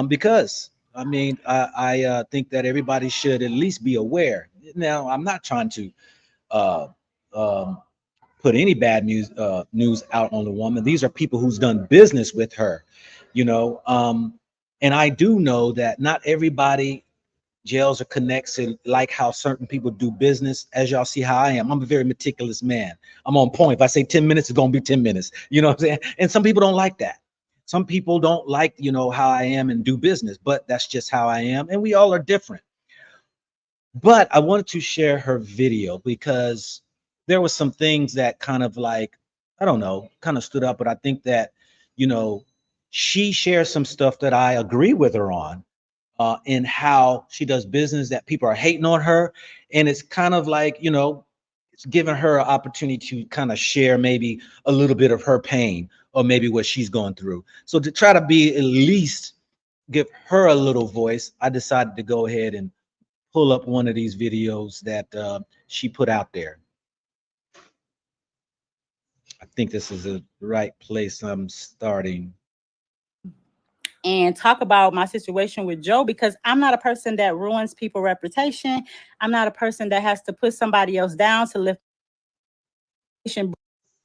because I think that everybody should at least be aware. Now, I'm not trying to put any bad news out on the woman. These are people who's done business with her, and I do know that not everybody jails or connects it like how certain people do business. As y'all see how I am, I'm a very meticulous man. I'm on point. If I say 10 minutes, it's gonna be 10 minutes. You know what I'm saying? And some people don't like that. Some people don't like, how I am and do business, but that's just how I am. And we all are different. But I wanted to share her video because there was some things that kind of like, I don't know, kind of stood up. But I think that, she shares some stuff that I agree with her on. In how she does business, that people are hating on her. And it's kind of like, it's giving her an opportunity to kind of share maybe a little bit of her pain or maybe what she's going through. So to try to be at least give her a little voice, I decided to go ahead and pull up one of these videos that she put out there. I think this is the right place I'm starting. And talk about my situation with Joe, because I'm not a person that ruins people's reputation. I'm not a person that has to put somebody else down to lift.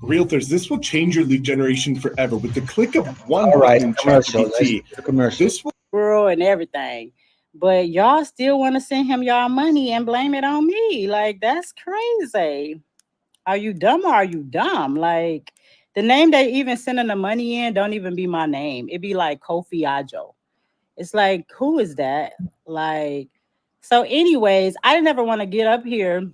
Realtors, this will change your lead generation forever with the click of one All right, button in commercial. ChatGPT. Commercial. This will And everything, but y'all still want to send him y'all money and blame it on me. Like, that's crazy. Are you dumb or are you dumb? Like, the name they even sending the money in don't even be my name. It'd be like Kofi Ajo. It's like, who is that? Like, so anyways, I didn't ever want to get up here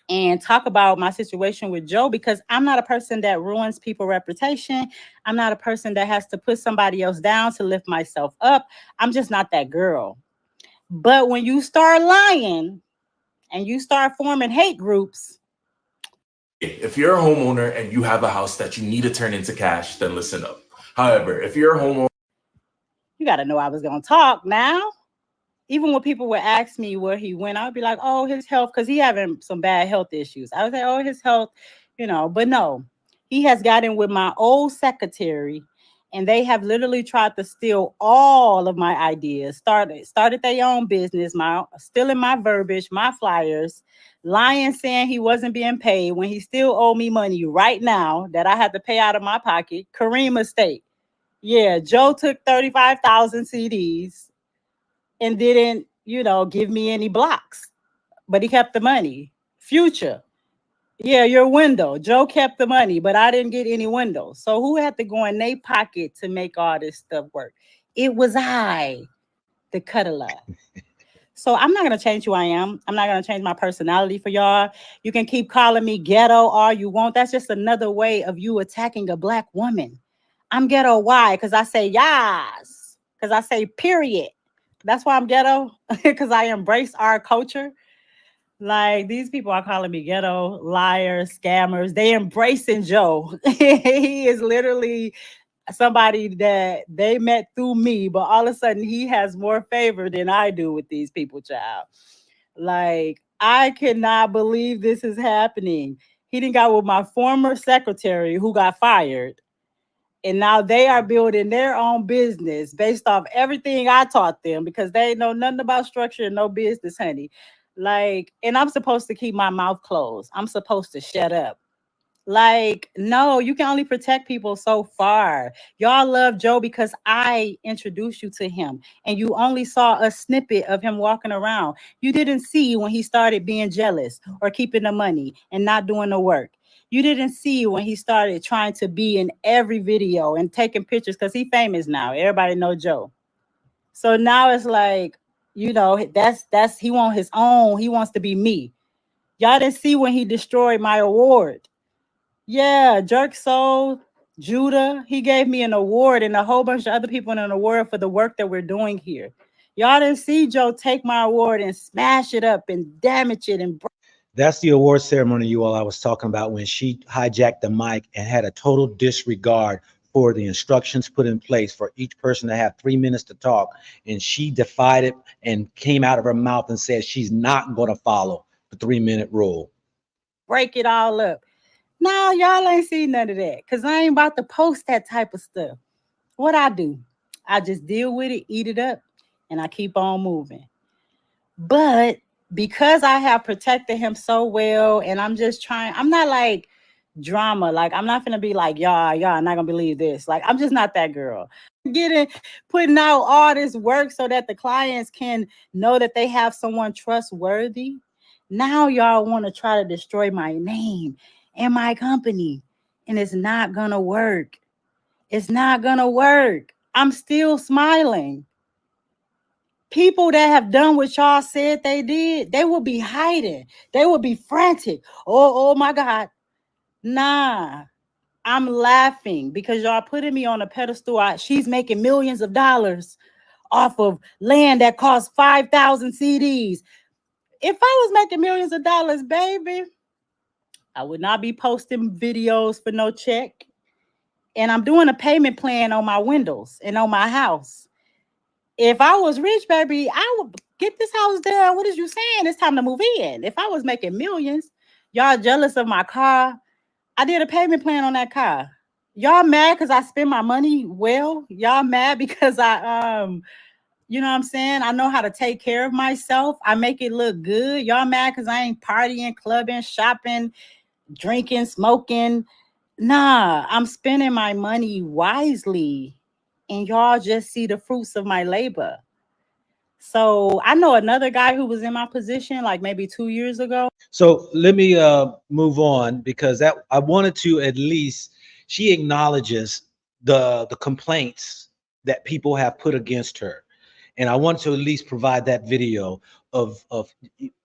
and talk about my situation with Joe, because I'm not a person that ruins people's reputation. I'm not a person that has to put somebody else down to lift myself up. I'm just not that girl. But when you start lying and you start forming hate groups. If you're a homeowner and you have a house that you need to turn into cash, then listen up. However, if you're a homeowner, you got to know I was going to talk now. Even when people would ask me where he went, I'd be like, oh, his health, because he having some bad health issues. I would say, oh, his health, but no, he has gotten with my old secretary, and they have literally tried to steal all of my ideas, started their own business, stealing my verbiage, my flyers, lying, saying he wasn't being paid when he still owed me money right now that I had to pay out of my pocket. Kareem Estate. Yeah, Joe took 35,000 CDs and didn't, give me any blocks, but he kept the money. Future. Yeah, your window. Joe kept the money, but I didn't get any windows. So who had to go in their pocket to make all this stuff work? It was I, the cuddler. So I'm not going to change who I am. I'm not going to change my personality for y'all. You can keep calling me ghetto all you want. That's just another way of you attacking a Black woman. I'm ghetto. Why? Because I say yes. Because I say period. That's why I'm ghetto, because I embrace our culture. Like, these people are calling me ghetto, liars, scammers. They embracing Joe. He is literally somebody that they met through me, but all of a sudden he has more favor than I do with these people, child. Like, I cannot believe this is happening. He didn't got with my former secretary who got fired. And now they are building their own business based off everything I taught them, because they know nothing about structure and no business, honey. Like, and I'm supposed to keep my mouth closed. I'm supposed to shut up. Like, no, you can only protect people so far. Y'all love Joe because I introduced you to him, and you only saw a snippet of him walking around. You didn't see when he started being jealous or keeping the money and not doing the work. You didn't see when he started trying to be in every video and taking pictures, because he's famous now. Everybody know Joe. So now it's like, that's he wants his own. He wants to be me. Y'all didn't see when he destroyed my award. Yeah, Jerk Soul, Judah, he gave me an award, and a whole bunch of other people an award for the work that we're doing here. Y'all didn't see Joe take my award and smash it up and damage it and That's the award ceremony, you all, I was talking about, when she hijacked the mic and had a total disregard for the instructions put in place for each person to have 3 minutes to talk. And she defied it and came out of her mouth and said she's not going to follow the 3-minute rule. Break it all up. No, y'all ain't seen none of that, because I ain't about to post that type of stuff. What I do, I just deal with it, eat it up, and I keep on moving. But because I have protected him so well, and I'm just trying, I'm not like drama. Like, I'm not gonna be like, y'all not gonna believe this. Like, I'm just not that girl. Putting out all this work so that the clients can know that they have someone trustworthy. Now y'all want to try to destroy my name and my company, and it's not gonna work. It's not gonna work. I'm still smiling. People that have done what y'all said they did, they will be hiding. They will be frantic. Oh my God. Nah, I'm laughing because y'all putting me on a pedestal. She's making millions of dollars off of land that costs 5,000 CDs. If I was making millions of dollars, baby, I would not be posting videos for no check. And I'm doing a payment plan on my windows and on my house. If I was rich, baby, get this house done. What is you saying? It's time to move in. If I was making millions, y'all jealous of my car. I did a payment plan on that car. Y'all mad because I spend my money well? Y'all mad because I you know what I'm saying? I know how to take care of myself. I make it look good. Y'all mad because I ain't partying, clubbing, shopping, drinking, smoking. Nah, I'm spending my money wisely. And y'all just see the fruits of my labor. So I know another guy who was in my position like maybe 2 years ago. So let me move on, because that I wanted to at least, she acknowledges the complaints that people have put against her. And I want to at least provide that video of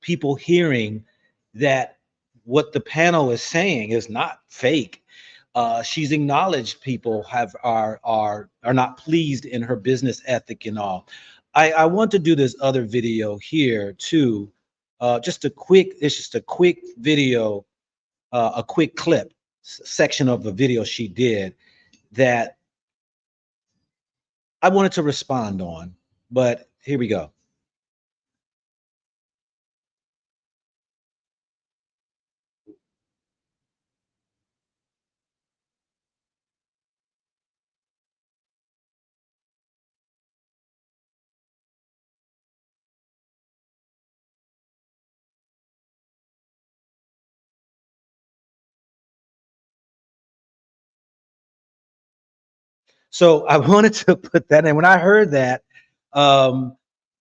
people hearing that what the panel is saying is not fake. She's acknowledged people are not pleased in her business ethic and all. I want to do this other video here too. It's just a quick video, a quick clip section of the video she did that I wanted to respond on, but here we go. So I wanted to put that in. When I heard that, oh,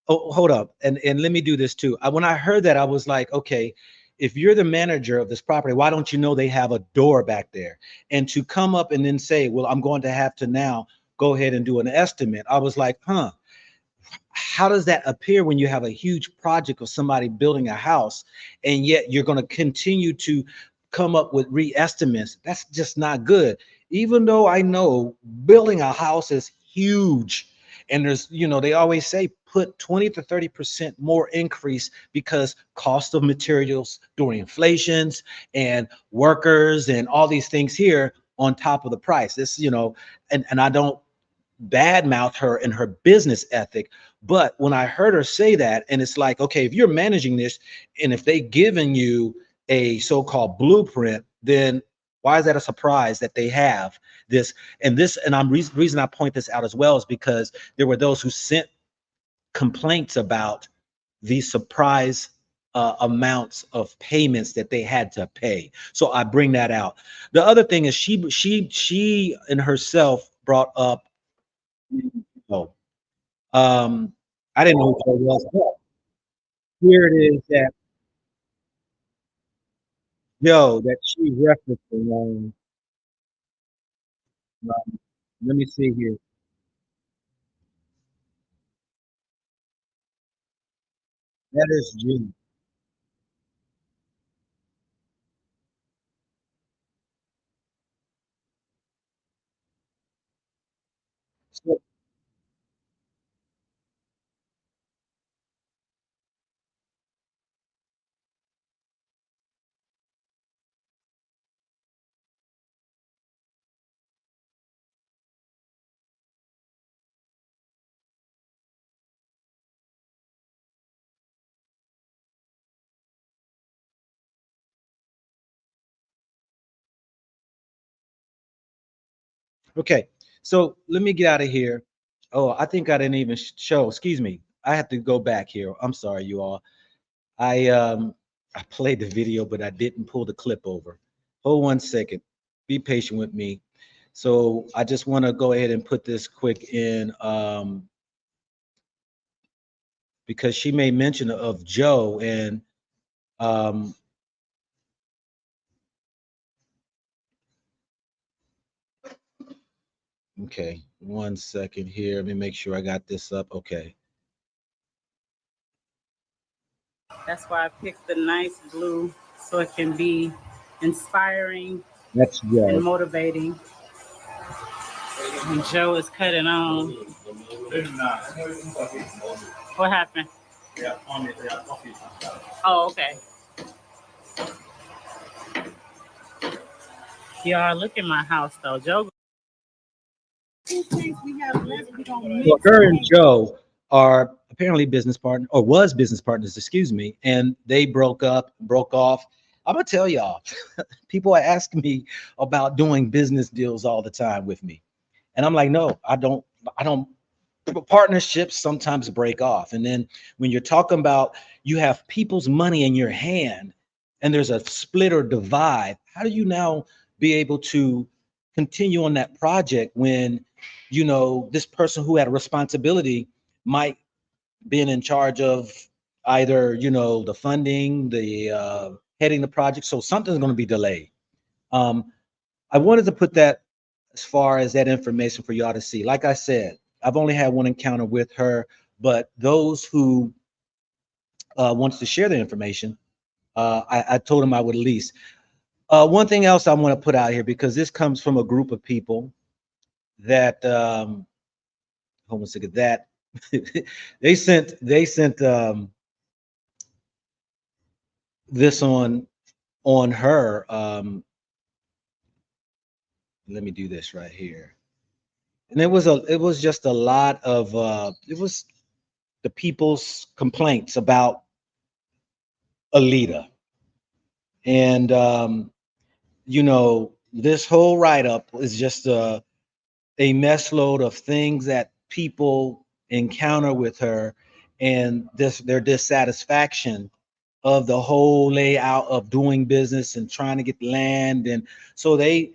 hold up, and let me do this too. When I heard that, I was like, okay, if you're the manager of this property, why don't you know they have a door back there? And to come up and then say, well, I'm going to have to now go ahead and do an estimate. I was like, huh, how does that appear when you have a huge project of somebody building a house, and yet you're going to continue to come up with re-estimates? That's just not good. Even though I know building a house is huge, and there's, they always say put 20 to 30% more increase because cost of materials during inflations and workers and all these things here on top of the price. This, and I don't badmouth her and her business ethic, but when I heard her say that, and it's like, okay, if you're managing this and if they given you a so-called blueprint, then why is that a surprise that they have this? And I'm reason I point this out as well is because there were those who sent complaints about the surprise amounts of payments that they had to pay. So I bring that out. The other thing is she and herself brought up, I didn't know who it was. But here it is that that she referencing. Let me see here. That is June. So, okay, so let me get out of here. Oh, I think I didn't even show. Excuse me. I have to go back here. I'm sorry, you all. I played the video, but I didn't pull the clip over. Hold 1 second. Be patient with me. So I just want to go ahead and put this quick in, because she made mention of Joe, and okay, 1 second here. Let me make sure I got this up. Okay. That's why I picked the nice blue so it can be inspiring That's Joe. and motivating. And Joe is cutting on. What happened? Oh, okay. Y'all, look at my house though. Joe. Well, her and Joe are apparently business partner, or was business partners, excuse me, and they broke off. I'm gonna tell y'all, people ask me about doing business deals all the time with me, and I'm like, no, I don't. Partnerships sometimes break off, and then when you're talking about you have people's money in your hand, and there's a split or divide, how do you now be able to continue on that project when this person who had a responsibility might been in charge of either the funding, the heading the project, so something's going to be delayed. um, I wanted to put that as far as that information for y'all to see. Like I said, I've only had one encounter with her, but those who wants to share the information, I told them I would at least. One thing else I want to put out here, because this comes from a group of people that hold on a second, that they sent this on her. Let me do this right here. And it was just a lot of it was the people's complaints about Alita. And this whole write-up is just a mess load of things that people encounter with her, and their dissatisfaction of the whole layout of doing business and trying to get land. And so they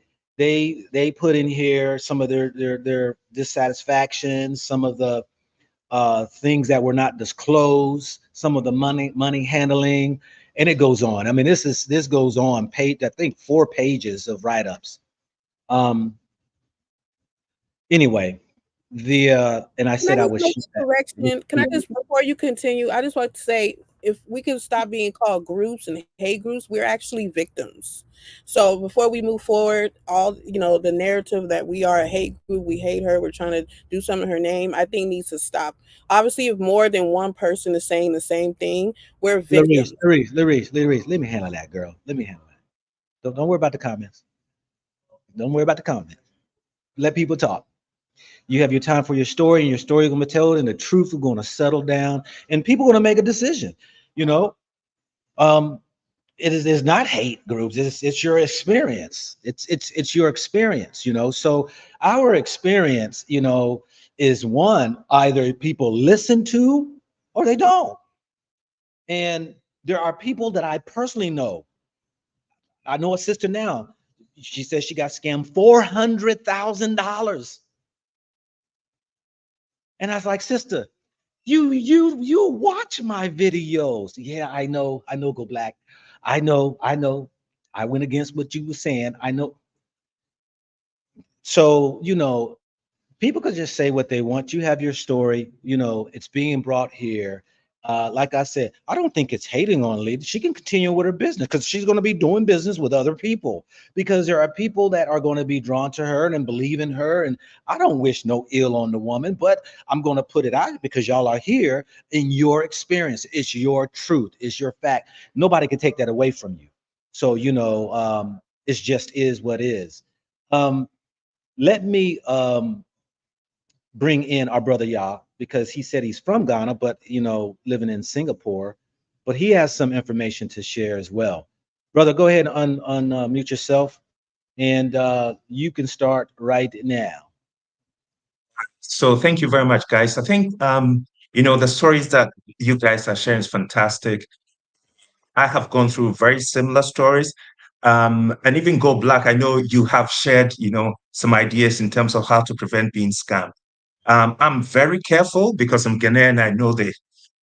put in here some of their dissatisfaction, some of the things that were not disclosed, some of the money handling, and it goes on. I mean, this goes on page, I think 4 pages of write-ups. Anyway, and I Can I said I just would make shoot a that. correction? Can I just, before you continue, I just want to say, if we can stop being called groups and hate groups, we're actually victims. So before we move forward, all the narrative that we are a hate group, we hate her, we're trying to do something in her name, I think needs to stop. Obviously, if more than one person is saying the same thing, we're victims. Larice, let me handle that, girl. Let me handle that. Don't worry about the comments. Don't worry about the comments. Let people talk. You have your time for your story, and your story is going to be told, and the truth is going to settle down, and people are going to make a decision. You know, um, it's not hate groups. It's your experience. It's your experience. So our experience, is one, either people listen to or they don't. And there are people that I personally know. I know a sister now. She says she got scammed $400,000. And I was like, sister, you watch my videos. Yeah, I know, Go Black. I know. I went against what you were saying. I know. So, people could just say what they want. You have your story, it's being brought here. Like I said, I don't think it's hating on Lee. She can continue with her business because she's going to be doing business with other people, because there are people that are going to be drawn to her and believe in her. And I don't wish no ill on the woman, but I'm going to put it out because y'all are here in your experience. It's your truth. It's your fact. Nobody can take that away from you. So, it's just is what is. Let me bring in our brother Yah, because he said he's from Ghana, but living in Singapore, but he has some information to share as well. Brother, go ahead and unmute yourself, and you can start right now. So thank you very much, guys. I think the stories that you guys are sharing is fantastic. I have gone through very similar stories. And even Go Black, I know you have shared, some ideas in terms of how to prevent being scammed. I'm very careful because I'm Ghanaian. I know the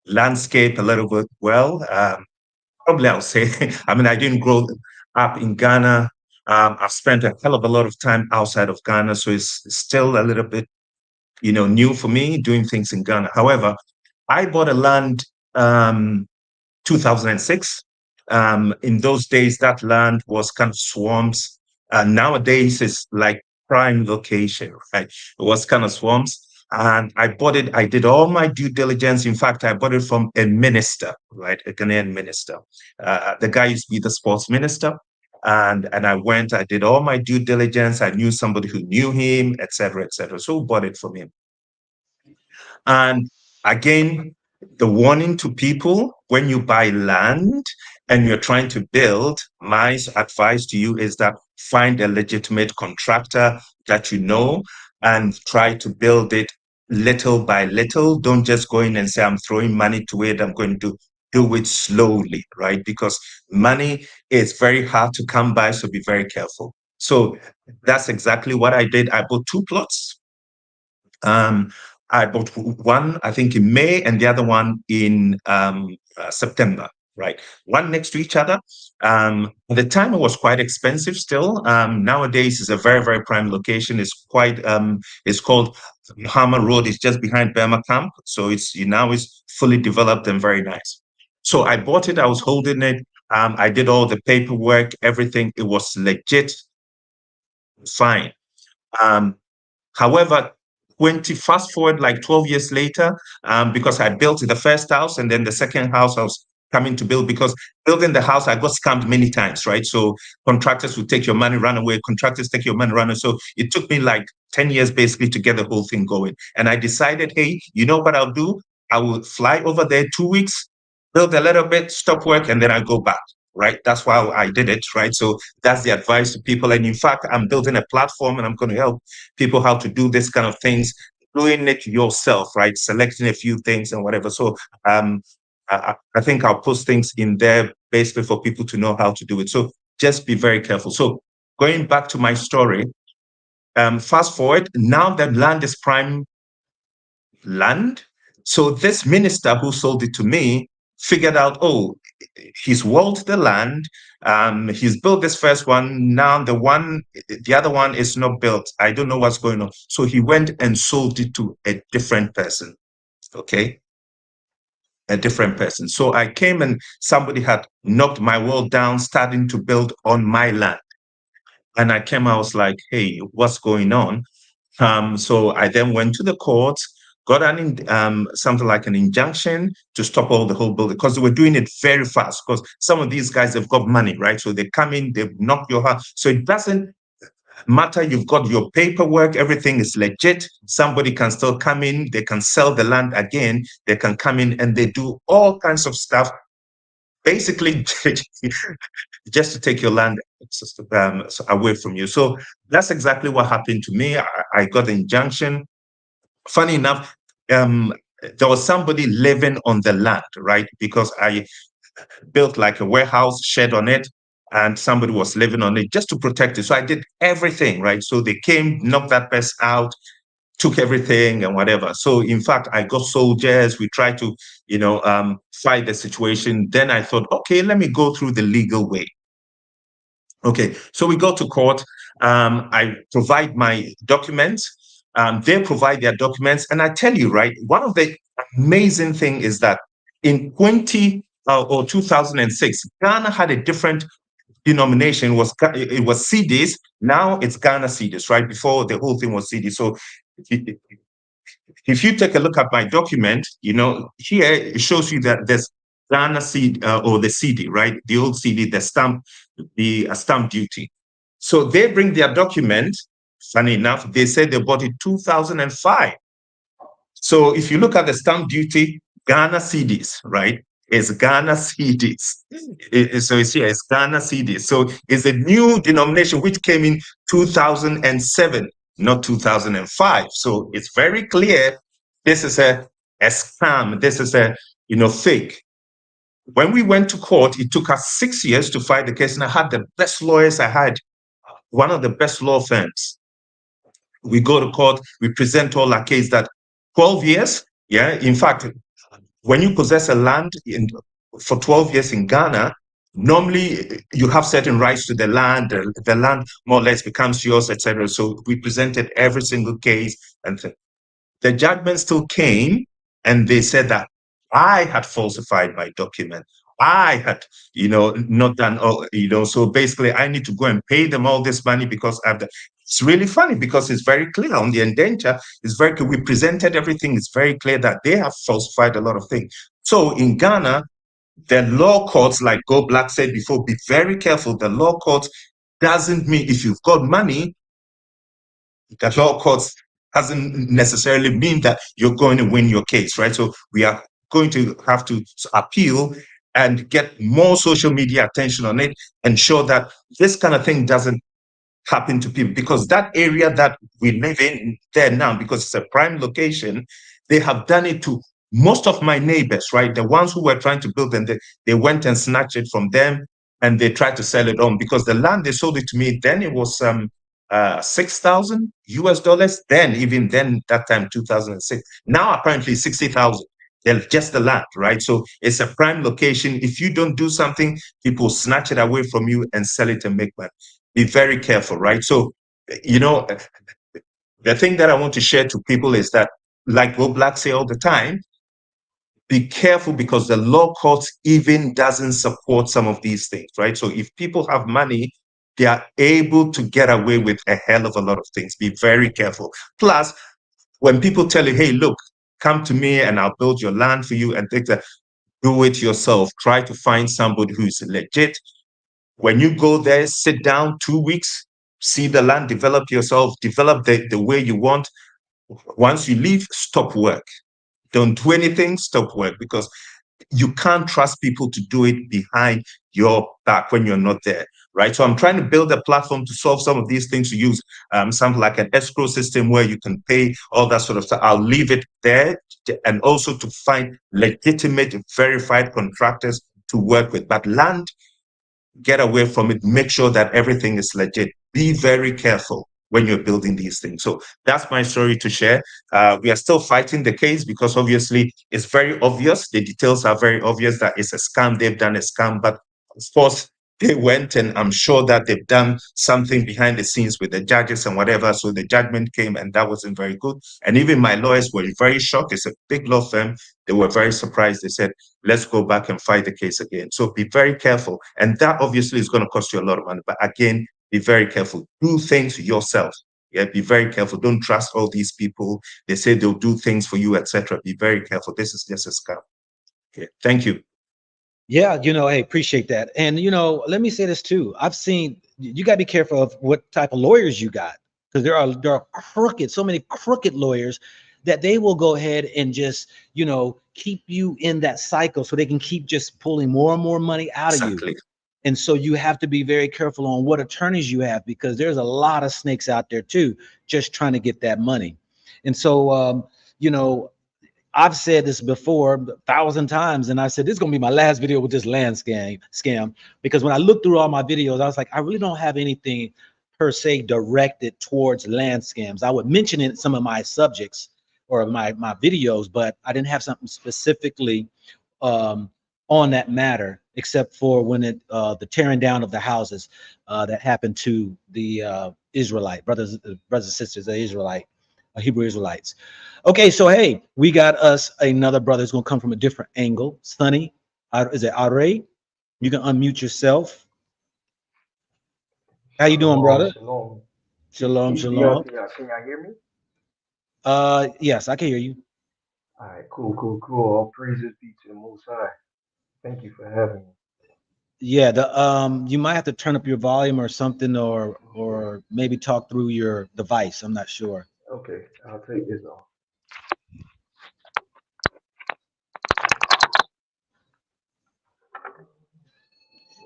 landscape a little bit well. Probably I'll say, I mean, I didn't grow up in Ghana. I've spent a hell of a lot of time outside of Ghana, so it's still a little bit, new for me doing things in Ghana. However, I bought a land 2006. In those days, that land was kind of swamps. Nowadays, it's like prime location, right? It was kind of swamps. And I bought it. I did all my due diligence. In fact, I bought it from a minister, right? A Ghanaian minister. The guy used to be the sports minister. And I did all my due diligence. I knew somebody who knew him, et cetera, et cetera. So bought it from him. And again, the warning to people when you buy land and you're trying to build, my advice to you is that find a legitimate contractor that you know and try to build it little by little. Don't just go in and say, I'm throwing money to it. I'm going to do it slowly, right? Because money is very hard to come by, so be very careful. So that's exactly what I did. I bought 2 plots. I bought one, I think, in May, and the other one in September, right? One next to each other. At the time, it was quite expensive still. Nowadays, it's a very, very prime location. It's quite, it's called Hammer Road. It's just behind Burma Camp. So now it's fully developed and very nice. So I bought it. I was holding it. I did all the paperwork, everything. It was legit, fine. However, fast forward like 12 years later, because I built the first house and then the second house I was coming to build, because building the house, I got scammed many times, right? So contractors would take your money, run away. Contractors take your money, run away. So it took me like 10 years basically to get the whole thing going. And I decided, hey, you know what I'll do? I will fly over there 2 weeks, build a little bit, stop work, and then I go back. Right. That's why I did it. Right. So that's the advice to people. And in fact, I'm building a platform and I'm going to help people how to do this kind of things, doing it yourself, right? Selecting a few things and whatever. So I think I'll post things in there basically for people to know how to do it. So just be very careful. So going back to my story, fast forward, now that land is prime land. So this minister who sold it to me figured out, oh, he's walled the land. He's built this first one. Now the other one is not built. I don't know what's going on. So he went and sold it to a different person. Okay. A different person. So I came and somebody had knocked my wall down, starting to build on my land. And I came, I was like, hey, what's going on? So I then went to the courts, got something like an injunction to stop all the whole building, because they were doing it very fast, because some of these guys have got money, right? So they come in, they knock your house. So it doesn't matter. You've got your paperwork, everything is legit. Somebody can still come in, they can sell the land again, they can come in and they do all kinds of stuff, basically just to take your land away from you. So that's exactly what happened to me. I got an injunction. Funny enough, there was somebody living on the land, right? Because I built like a warehouse shed on it, and somebody was living on it just to protect it. So I did everything, right? So they came, knocked that person out, took everything and whatever. So in fact, I got soldiers. We tried to, fight the situation. Then I thought, okay, let me go through the legal way. Okay, so we go to court. I provide my documents. They provide their documents. And I tell you, right, one of the amazing thing is that in 2006, Ghana had a different denomination. It was cedis. Now it's Ghana cedis, right? Before the whole thing was cedis. So if you take a look at my document, here it shows you that there's Ghana cedi or the cedi, right? The old cedi, the stamp duty. So they bring their document. Funny enough, they said they bought it 2005. So if you look at the stamp duty, Ghana cedis, right? It's Ghana cedis. So it's here, it's Ghana cedis. So it's a new denomination which came in 2007, not 2005. So it's very clear this is a scam. This is a fake. When we went to court, it took us 6 years to fight the case, and I had the best lawyers. I had one of the best law firms. We go to court, we present all our case that 12 years. Yeah, in fact, when you possess a land for 12 years in Ghana, normally you have certain rights to the land. The land more or less becomes yours, etc. So we presented every single case, and the judgment still came, and they said that I had falsified my document. I had, not done all, so basically I need to go and pay them all this money because it's really funny because it's very clear on the indenture. It's very clear. We presented everything. It's very clear that they have falsified a lot of things. So in Ghana, the law courts, like Go Black said before, be very careful. The law courts doesn't mean if you've got money, the law courts doesn't necessarily mean that you're going to win your case, right? So we are going to have to appeal and get more social media attention on it, ensure that this kind of thing doesn't happen to people, because that area that we live in there now, because it's a prime location, they have done it to most of my neighbors, right? The ones who were trying to build them, they went and snatched it from them and they tried to sell it on, because the land they sold it to me, then it was $6,000 US. Even then, that time, 2006. Now apparently 60,000. They're just the land, right? So it's a prime location. If you don't do something, people snatch it away from you and sell it and make money. Be very careful, right? So, the thing that I want to share to people is that, like Go Black say all the time, be careful, because the law courts even doesn't support some of these things, right? So if people have money, they are able to get away with a hell of a lot of things. Be very careful. Plus, when people tell you, hey, look, come to me and I'll build your land for you and things, that do it yourself. Try to find somebody who's legit. When you go there, sit down 2 weeks, see the land, develop yourself, develop the way you want. Once you leave, stop work. Don't do anything, stop work, because you can't trust people to do it behind your back when you're not there, right? So I'm trying to build a platform to solve some of these things, to use something like an escrow system where you can pay all that sort of stuff. I'll leave it there, and also to find legitimate, verified contractors to work with. But land, get away from it. Make sure that everything is legit. Be very careful when you're building these things. So that's my story to share. We are still fighting the case, because obviously it's very obvious. The details are very obvious that it's a scam. They've done a scam, but of course they went, and I'm sure that they've done something behind the scenes with the judges and whatever. So the judgment came, and that wasn't very good. And even my lawyers were very shocked. It's a big law firm. They were very surprised. They said, let's go back and fight the case again. So be very careful. And that obviously is going to cost you a lot of money. But again, be very careful. Do things yourself. Yeah, be very careful. Don't trust all these people. They say they'll do things for you, etc. Be very careful. This is just a scam. Okay, thank you. Yeah, hey, appreciate that. And let me say this too. I've seen, you got to be careful of what type of lawyers you got, because there are crooked, so many crooked lawyers that they will go ahead and just keep you in that cycle, so they can keep just pulling more and more money out of you. And so you have to be very careful on what attorneys you have, because there's a lot of snakes out there too, just trying to get that money. And so I've said this before 1,000 times, and I said this is gonna be my last video with this land scam, because when I looked through all my videos, I was like, I really don't have anything per se directed towards land scams. I would mention it in some of my subjects or my videos, but I didn't have something specifically on that matter, except for when the tearing down of the houses that happened to the Israelite brothers and sisters, the Hebrew Israelites. Okay, so hey, we got us another brother who's gonna come from a different angle. Sonny, is it Are? You can unmute yourself. How you doing, brother? Shalom. Shalom, shalom. Can y'all hear me? Yes, I can hear you. All right, cool. All praises be to the Most High. Thank you for having me. Yeah, you might have to turn up your volume or something, or maybe talk through your device. I'm not sure. Okay, I'll take this off.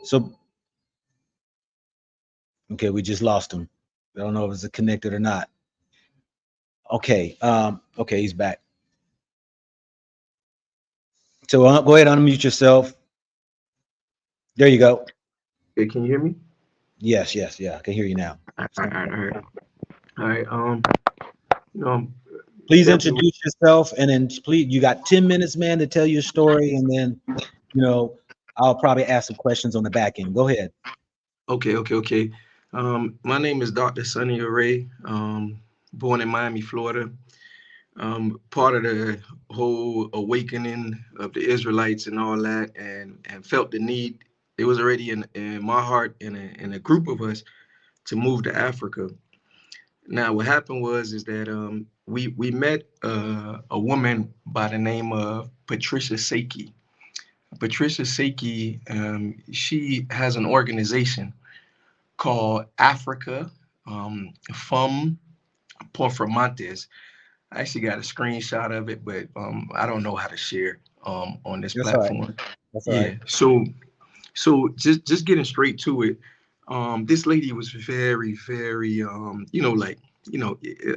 So, okay, we just lost him. I don't know if it's connected or not. Okay, okay, he's back. So go ahead, unmute yourself. There you go. Hey, can you hear me? Yes, yeah, I can hear you now. All right. Please introduce yourself, and then please, you got 10 minutes, man, to tell your story, and then, I'll probably ask some questions on the back end. Go ahead. Okay. My name is Dr. Sonny Array. Born in Miami, Florida. Part of the whole awakening of the Israelites and all that, and felt the need. It was already in my heart and in a group of us to move to Africa. Now, what happened was that we met a woman by the name of Patricia Seki. Patricia Seki, she has an organization called Africa Fum Performantes. I actually got a screenshot of it, but I don't know how to share. on this That's all right. platform. That's all Yeah. right. So just getting straight to it. This lady was very, very,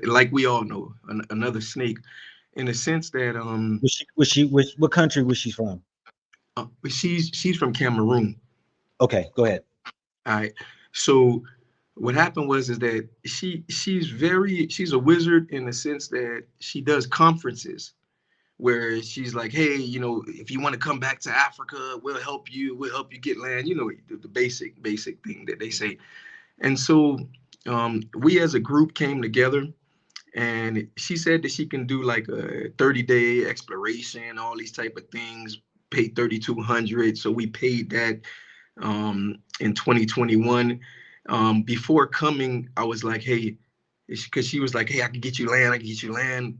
like we all know, another snake, in the sense that What country was she from? she's from Cameroon. Okay, go ahead. All right. So what happened was is that she's a wizard in the sense that she does conferences where she's like, hey, if you want to come back to Africa, we'll help you get land, the basic thing that they say. And so we as a group came together, and she said that she can do like a 30-day exploration, all these type of things, paid 3,200. So we paid that in 2021. Before coming, I was like, hey, because she was like, hey, I can get you land,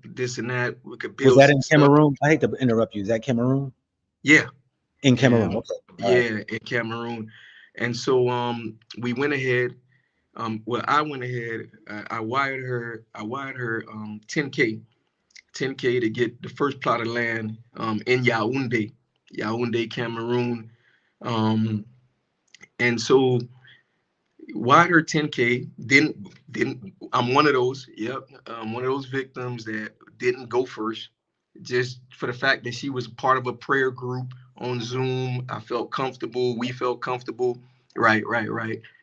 this and that. We could build. Was that in Cameroon? I hate to interrupt you. Is that Cameroon? Yeah. In Cameroon. Okay. Yeah, in Cameroon. And so we went ahead. I went ahead. I wired her 10K to get the first plot of land in Yaoundé, Cameroon. And so wired her 10K. Didn't I'm one of those. Yep, one of those victims that didn't go first, just for the fact that she was part of a prayer group on Zoom. I felt comfortable. We felt comfortable. Right.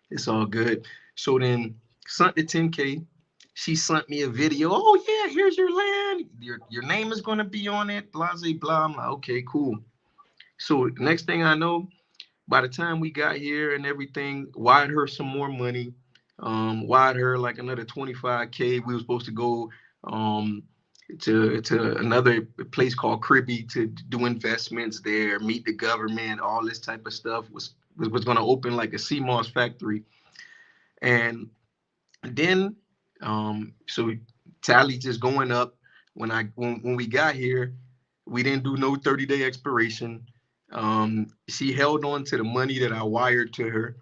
It's all good. So then sent the 10K. She sent me a video. Oh yeah, here's your land. Your name is gonna be on it. Blah blah. I'm like, okay, cool. So next thing I know, by the time we got here and everything, wired her some more money. Wired her like another 25K. We were supposed to go to another place called Cribby to do investments there, meet the government, all this type of stuff. Was going to open like a CMOS factory. And then so tally just going up. When we got here, we didn't do no 30-day expiration. She held on to the money that I wired to her.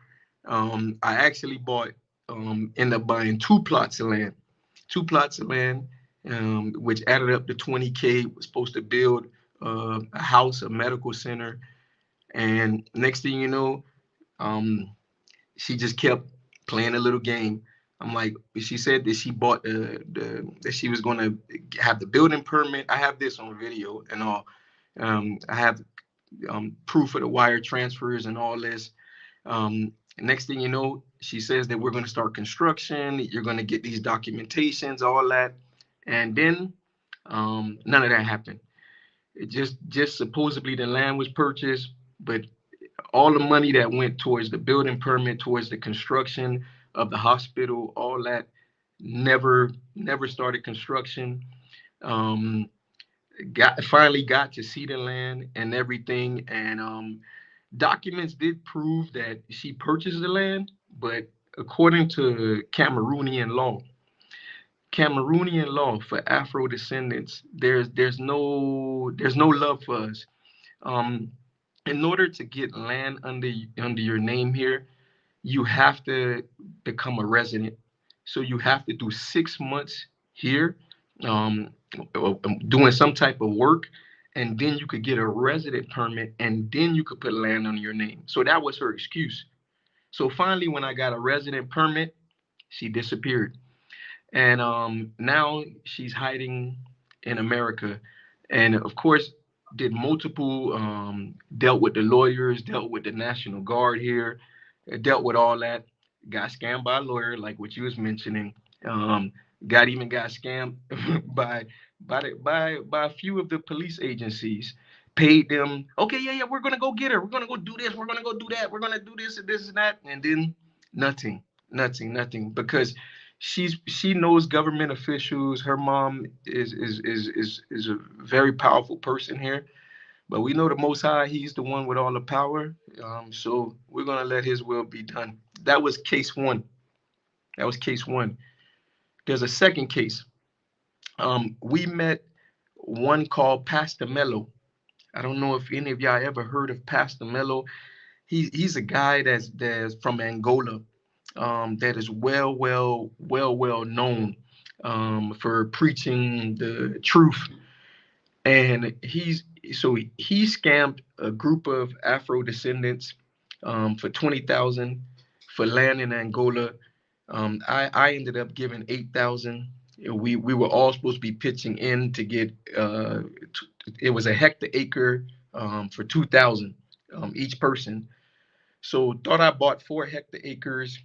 I actually ended up buying two plots of land, which added up to 20K. Was supposed to build a house, a medical center. And next thing you know, she just kept playing a little game. I'm like, she said that she bought that she was going to have the building permit. I have this on video and all. I have proof of the wire transfers and all this. Next thing you know, she says that we're going to start construction. You're going to get these documentations, all that. And then none of that happened. It just supposedly the land was purchased, but all the money that went towards the building permit, towards the construction of the hospital, all that never started construction. Finally got to see the land and everything, and documents did prove that she purchased the land, but according to Cameroonian law for Afro descendants, there's no love for us. In order to get land under your name here, you have to become a resident. So you have to do 6 months here, doing some type of work, and then you could get a resident permit, and then you could put land on your name. So that was her excuse. So finally, when I got a resident permit, she disappeared. And now she's hiding in America. And of course, did multiple, dealt with the lawyers, dealt with the National Guard here, dealt with all that, got scammed by a lawyer, like what you was mentioning. Got scammed by a few of the police agencies. Paid them, okay, yeah, we're gonna go get her. We're gonna go do this. We're gonna go do that. We're gonna do this and this and that, and then nothing, because she knows government officials. Her mom is a very powerful person here, but we know the Most High. He's the one with all the power. So we're gonna let His will be done. That was case one. There's a second case. We met one called Pastor Mello. I don't know if any of y'all ever heard of Pastor Mello. He's a guy that's from Angola, that is well known for preaching the truth. And so he scammed a group of Afro descendants for 20,000 for land in Angola. I ended up giving 8,000. We were all supposed to be pitching in to get it was a hectare for 2,000 each person. So thought I bought 4 hectare acres.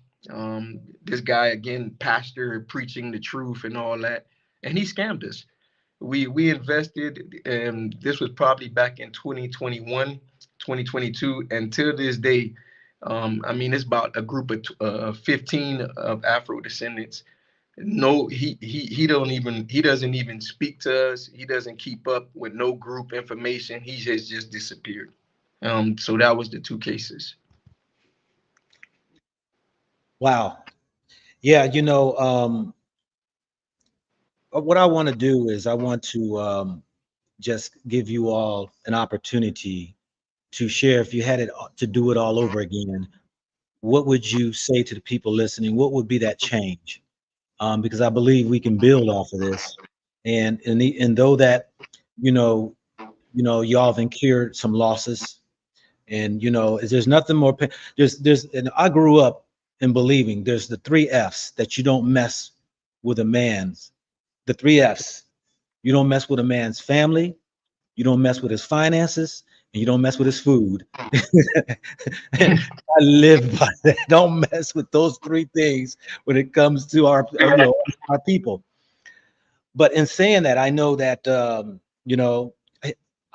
This guy again, pastor, preaching the truth and all that, and he scammed us. We invested, and this was probably back in 2021, 2022, and till this day, I mean, it's about a group of 15 of Afro descendants. No, he doesn't even speak to us. He doesn't keep up with no group information. He just disappeared. So that was the 2 cases. Wow. Yeah, you know, what I want to do is I want to just give you all an opportunity to share. If you had it to do it all over again, what would you say to the people listening? What would be that change? Because I believe we can build off of this, and though that, y'all have incurred some losses, and there's nothing more. And I grew up in believing there's the 3 F's that you don't mess with a man's. The 3 F's. You don't mess with a man's family, you don't mess with his finances, and you don't mess with his food. I live by that. Don't mess with those 3 things when it comes to our people. But in saying that, I know that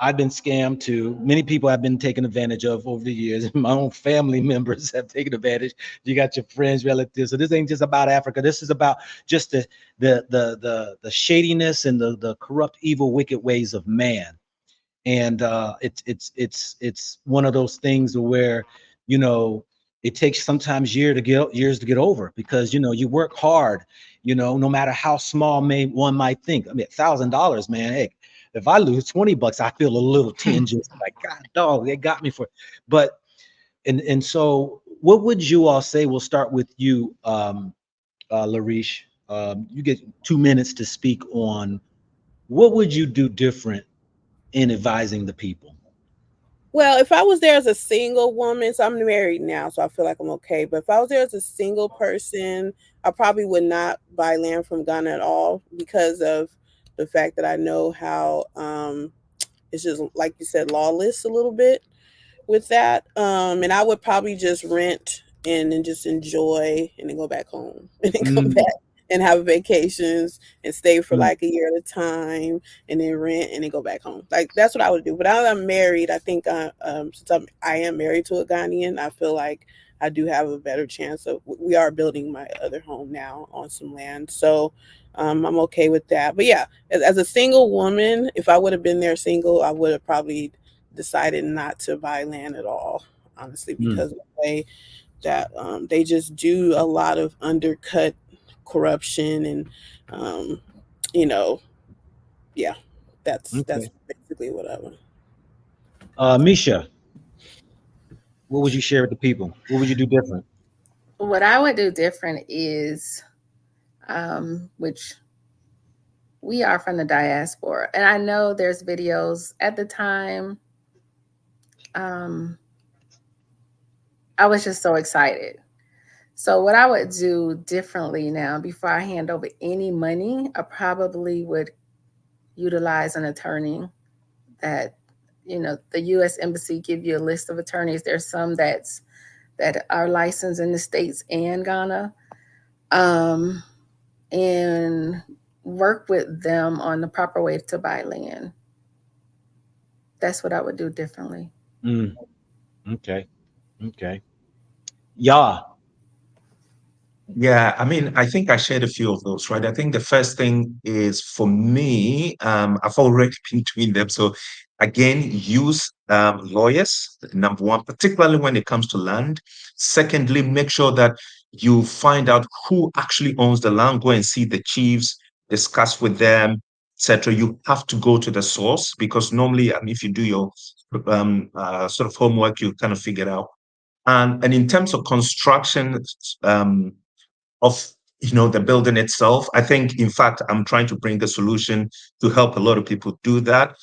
I've been scammed too. Many people have been taken advantage of over the years. My own family members have taken advantage. You got your friends, relatives. So this ain't just about Africa. This is about just the shadiness and the corrupt, evil, wicked ways of man. And it's one of those things where it takes sometimes years to get over, because you work hard. No matter how small one might think. I mean, $1,000, man. Hey, if I lose $20, I feel a little tinge. Like, God, dog, they got me for it. But and so, what would you all say? We'll start with you, Larish. You get 2 minutes to speak on what would you do different in advising the people. Well, if I was there as a single woman, so I'm married now, so I feel like I'm okay. But if I was there as a single person, I probably would not buy land from Ghana at all, because of the fact that I know how it's just, like you said, lawless a little bit with that. And I would probably just rent and then just enjoy and then go back home and then come back and have vacations and stay for like a year at a time and then rent and then go back home. Like, that's what I would do. But now that I'm married, I think since I am married to a Ghanaian, I feel like I do have a better chance of, we are building my other home now on some land. So I'm okay with that. But yeah, as a single woman, if I would have been there single, I would have probably decided not to buy land at all, honestly, because of the way that they just do a lot of undercut corruption and yeah, that's basically what I want. Misha, what would you share with the people? What would you do different? What I would do different is, which we are from the diaspora, and I know there's videos at the time. I was just so excited. So what I would do differently now, before I hand over any money, I probably would utilize an attorney that, the U.S. Embassy give you a list of attorneys. There's some that are licensed in the States and Ghana, and work with them on the proper way to buy land. That's what I would do differently. Okay. Yeah. Yeah, I mean, I think I shared a few of those, right? I think the first thing is, for me, I've already been doing them. So again, use lawyers, number one, particularly when it comes to land. Secondly, make sure that you find out who actually owns the land. Go and see the chiefs, discuss with them, etc. You have to go to the source, because normally, if you do your sort of homework, you kind of figure it out. And in terms of construction, of the building itself, I think, in fact, I'm trying to bring the solution to help a lot of people do that.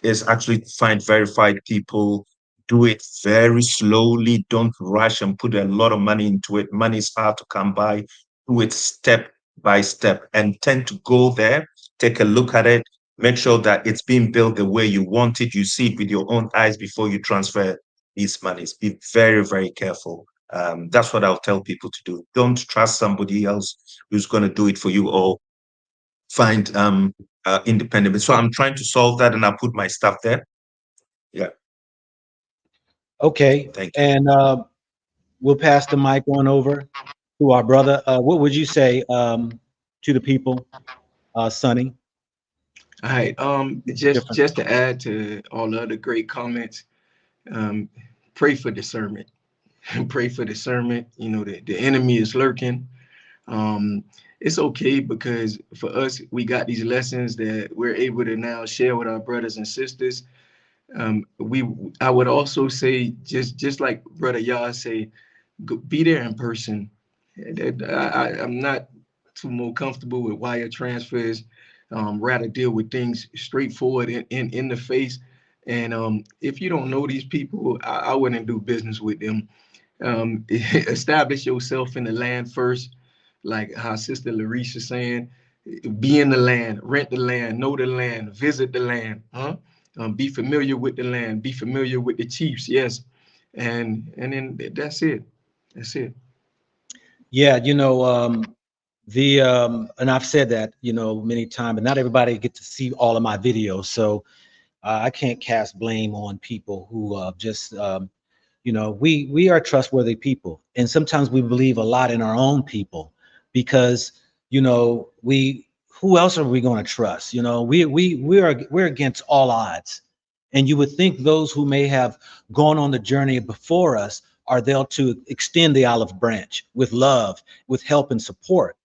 is actually to find verified people. Do it very slowly. Don't rush and put a lot of money into it. Money is hard to come by. Do it step by step and tend to go there, take a look at it, make sure that it's being built the way you want it. You see it with your own eyes before you transfer these monies. Be very, very careful. That's what I'll tell people to do. Don't trust somebody else who's going to do it for you, or find independent. So I'm trying to solve that, and I put my stuff there. Yeah. Okay. Thank you. And we'll pass the mic on over to our brother. What would you say to the people, Sonny? All right. Just to add to all the other great comments, pray for discernment. Pray for discernment. You know, the enemy is lurking. It's okay, because for us, we got these lessons that we're able to now share with our brothers and sisters. I would also say, just like Brother Yah say, be there in person. I'm not too more comfortable with wire transfers. Rather deal with things straightforward in the face. And if you don't know these people, I wouldn't do business with them. Establish yourself in the land first, like how Sister Larisha saying. Be in the land, rent the land, know the land, visit the land, be familiar with the land, be familiar with the chiefs, yes, and then that's it. That's it. Yeah, you know, and I've said that, you know, many times, but not everybody get to see all of my videos, so I can't cast blame on people who just you know, we are trustworthy people, and sometimes we believe a lot in our own people, because you know, who else are we going to trust? You know, we're against all odds, and you would think those who may have gone on the journey before us are there to extend the olive branch with love, with help and support.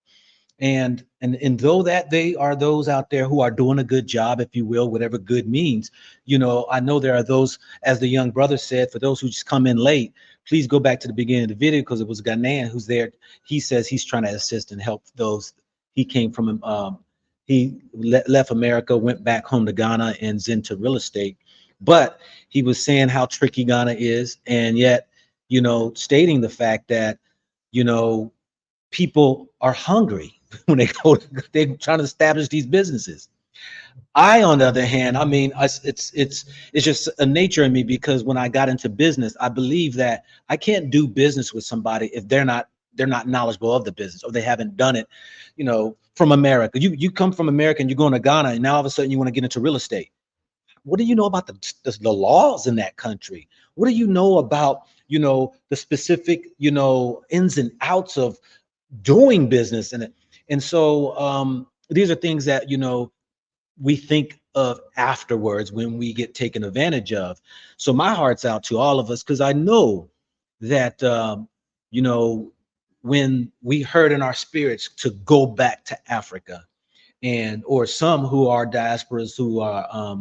And though that they are those out there who are doing a good job, if you will, whatever good means, you know, I know there are those, as the young brother said, for those who just come in late, please go back to the beginning of the video, because it was Ghanaian who's there. He says he's trying to assist and help those. He came from he left America, went back home to Ghana, and is into real estate. But he was saying how tricky Ghana is, and yet, you know, stating the fact that, you know, people are hungry when they go, they're trying to establish these businesses. I, on the other hand, I mean, it's just a nature in me, because when I got into business, I believe that I can't do business with somebody if they're not knowledgeable of the business, or they haven't done it, you know, from America. You come from America and you're going to Ghana, and now all of a sudden you want to get into real estate. What do you know about the laws in that country? What do you know about, you know, the specific, you know, ins and outs of doing business in it? And so these are things that, you know, we think of afterwards when we get taken advantage of. So my heart's out to all of us, because I know that, you know, when we heard in our spirits to go back to Africa, and or some who are diasporas who are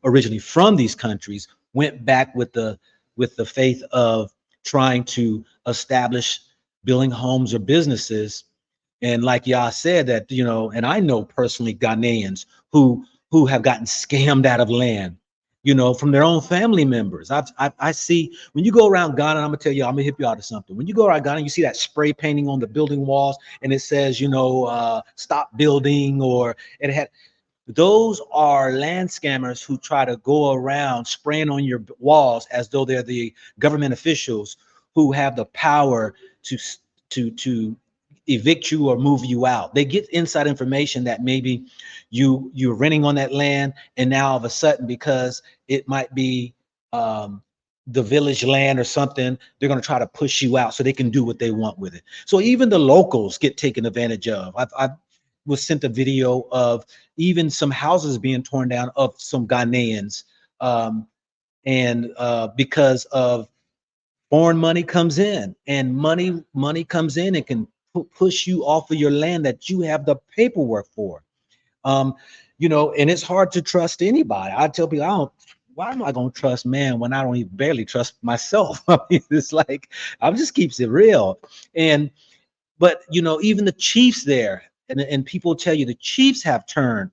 originally from these countries went back with the faith of trying to establish building homes or businesses. And like Yah said, that, you know, and I know personally Ghanaians who have gotten scammed out of land, you know, from their own family members. I see, when you go around Ghana, I'm gonna tell you, I'm gonna hip you out of something. When you go around Ghana, you see that spray painting on the building walls, and it says, you know, stop building, or it had. Those are land scammers who try to go around spraying on your walls as though they're the government officials who have the power to evict you or move you out. They get inside information that maybe you're renting on that land, and now all of a sudden, because it might be the village land or something, they're going to try to push you out so they can do what they want with it. So even the locals get taken advantage of. I was sent a video of even some houses being torn down of some Ghanaians, and because of foreign money comes in, and money comes in and can push you off of your land that you have the paperwork for. You know, and it's hard to trust anybody. I tell people, why am I going to trust man when I don't even barely trust myself? I mean, it's like, I just keeps it real. But you know, even the chiefs there, and people tell you the chiefs have turned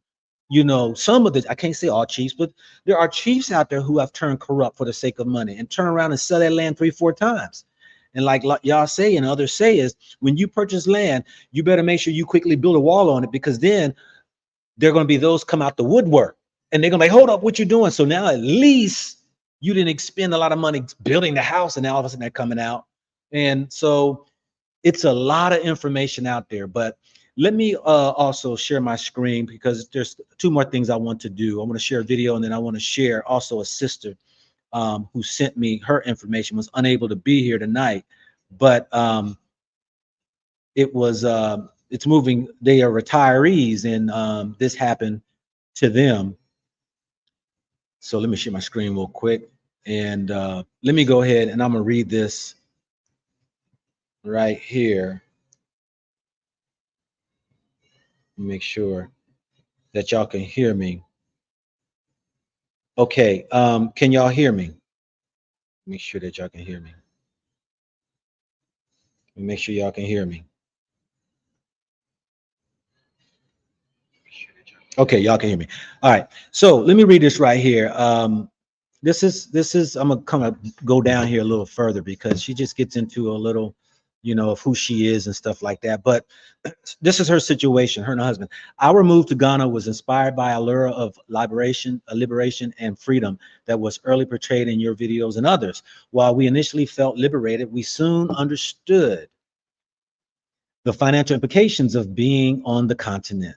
You know, some of the, I can't say all chiefs, but there are chiefs out there who have turned corrupt for the sake of money and turn around and sell that land 3-4 times. And like y'all say and others say is, when you purchase land, you better make sure you quickly build a wall on it, because then there are going to be those come out the woodwork and they're going to be like, hold up, what you doing? So now at least you didn't expend a lot of money building the house, and now all of a sudden they're coming out. And so it's a lot of information out there. But let me also share my screen, because there's 2 more things I want to do. I want to share a video, and then I want to share also a sister who sent me her information, was unable to be here tonight, but it was it's moving. They are retirees, and this happened to them. So let me share my screen real quick, and let me go ahead and I'm gonna read this right here. Make sure that y'all can hear me. Okay, can y'all hear me? Make sure that y'all can hear me. Make sure y'all can hear me. Okay, y'all can hear me. All right, so let me read this right here. This is I'm gonna kind of go down here a little further, because she just gets into a little, you know, of who she is and stuff like that. But this is her situation, her and her husband. Our move to Ghana was inspired by a lure of liberation and freedom that was early portrayed in your videos and others. While we initially felt liberated, we soon understood the financial implications of being on the continent,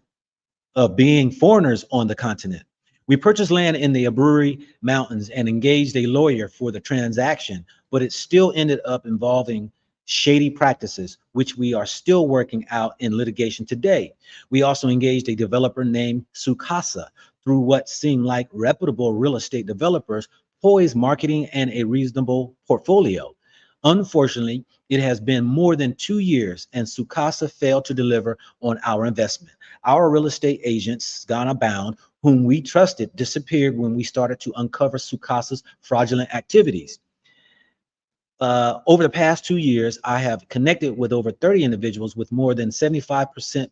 of being foreigners on the continent. We purchased land in the Aburi Mountains and engaged a lawyer for the transaction, but it still ended up involving shady practices, which we are still working out in litigation today. We also engaged a developer named Sukasa through what seemed like reputable real estate developers, poised marketing and a reasonable portfolio. Unfortunately, it has been more than 2 years and Sukasa failed to deliver on our investment. Our real estate agents, Ghana Bound, whom we trusted, disappeared when we started to uncover Sukasa's fraudulent activities. Over the past 2 years, I have connected with over 30 individuals, with more than 75%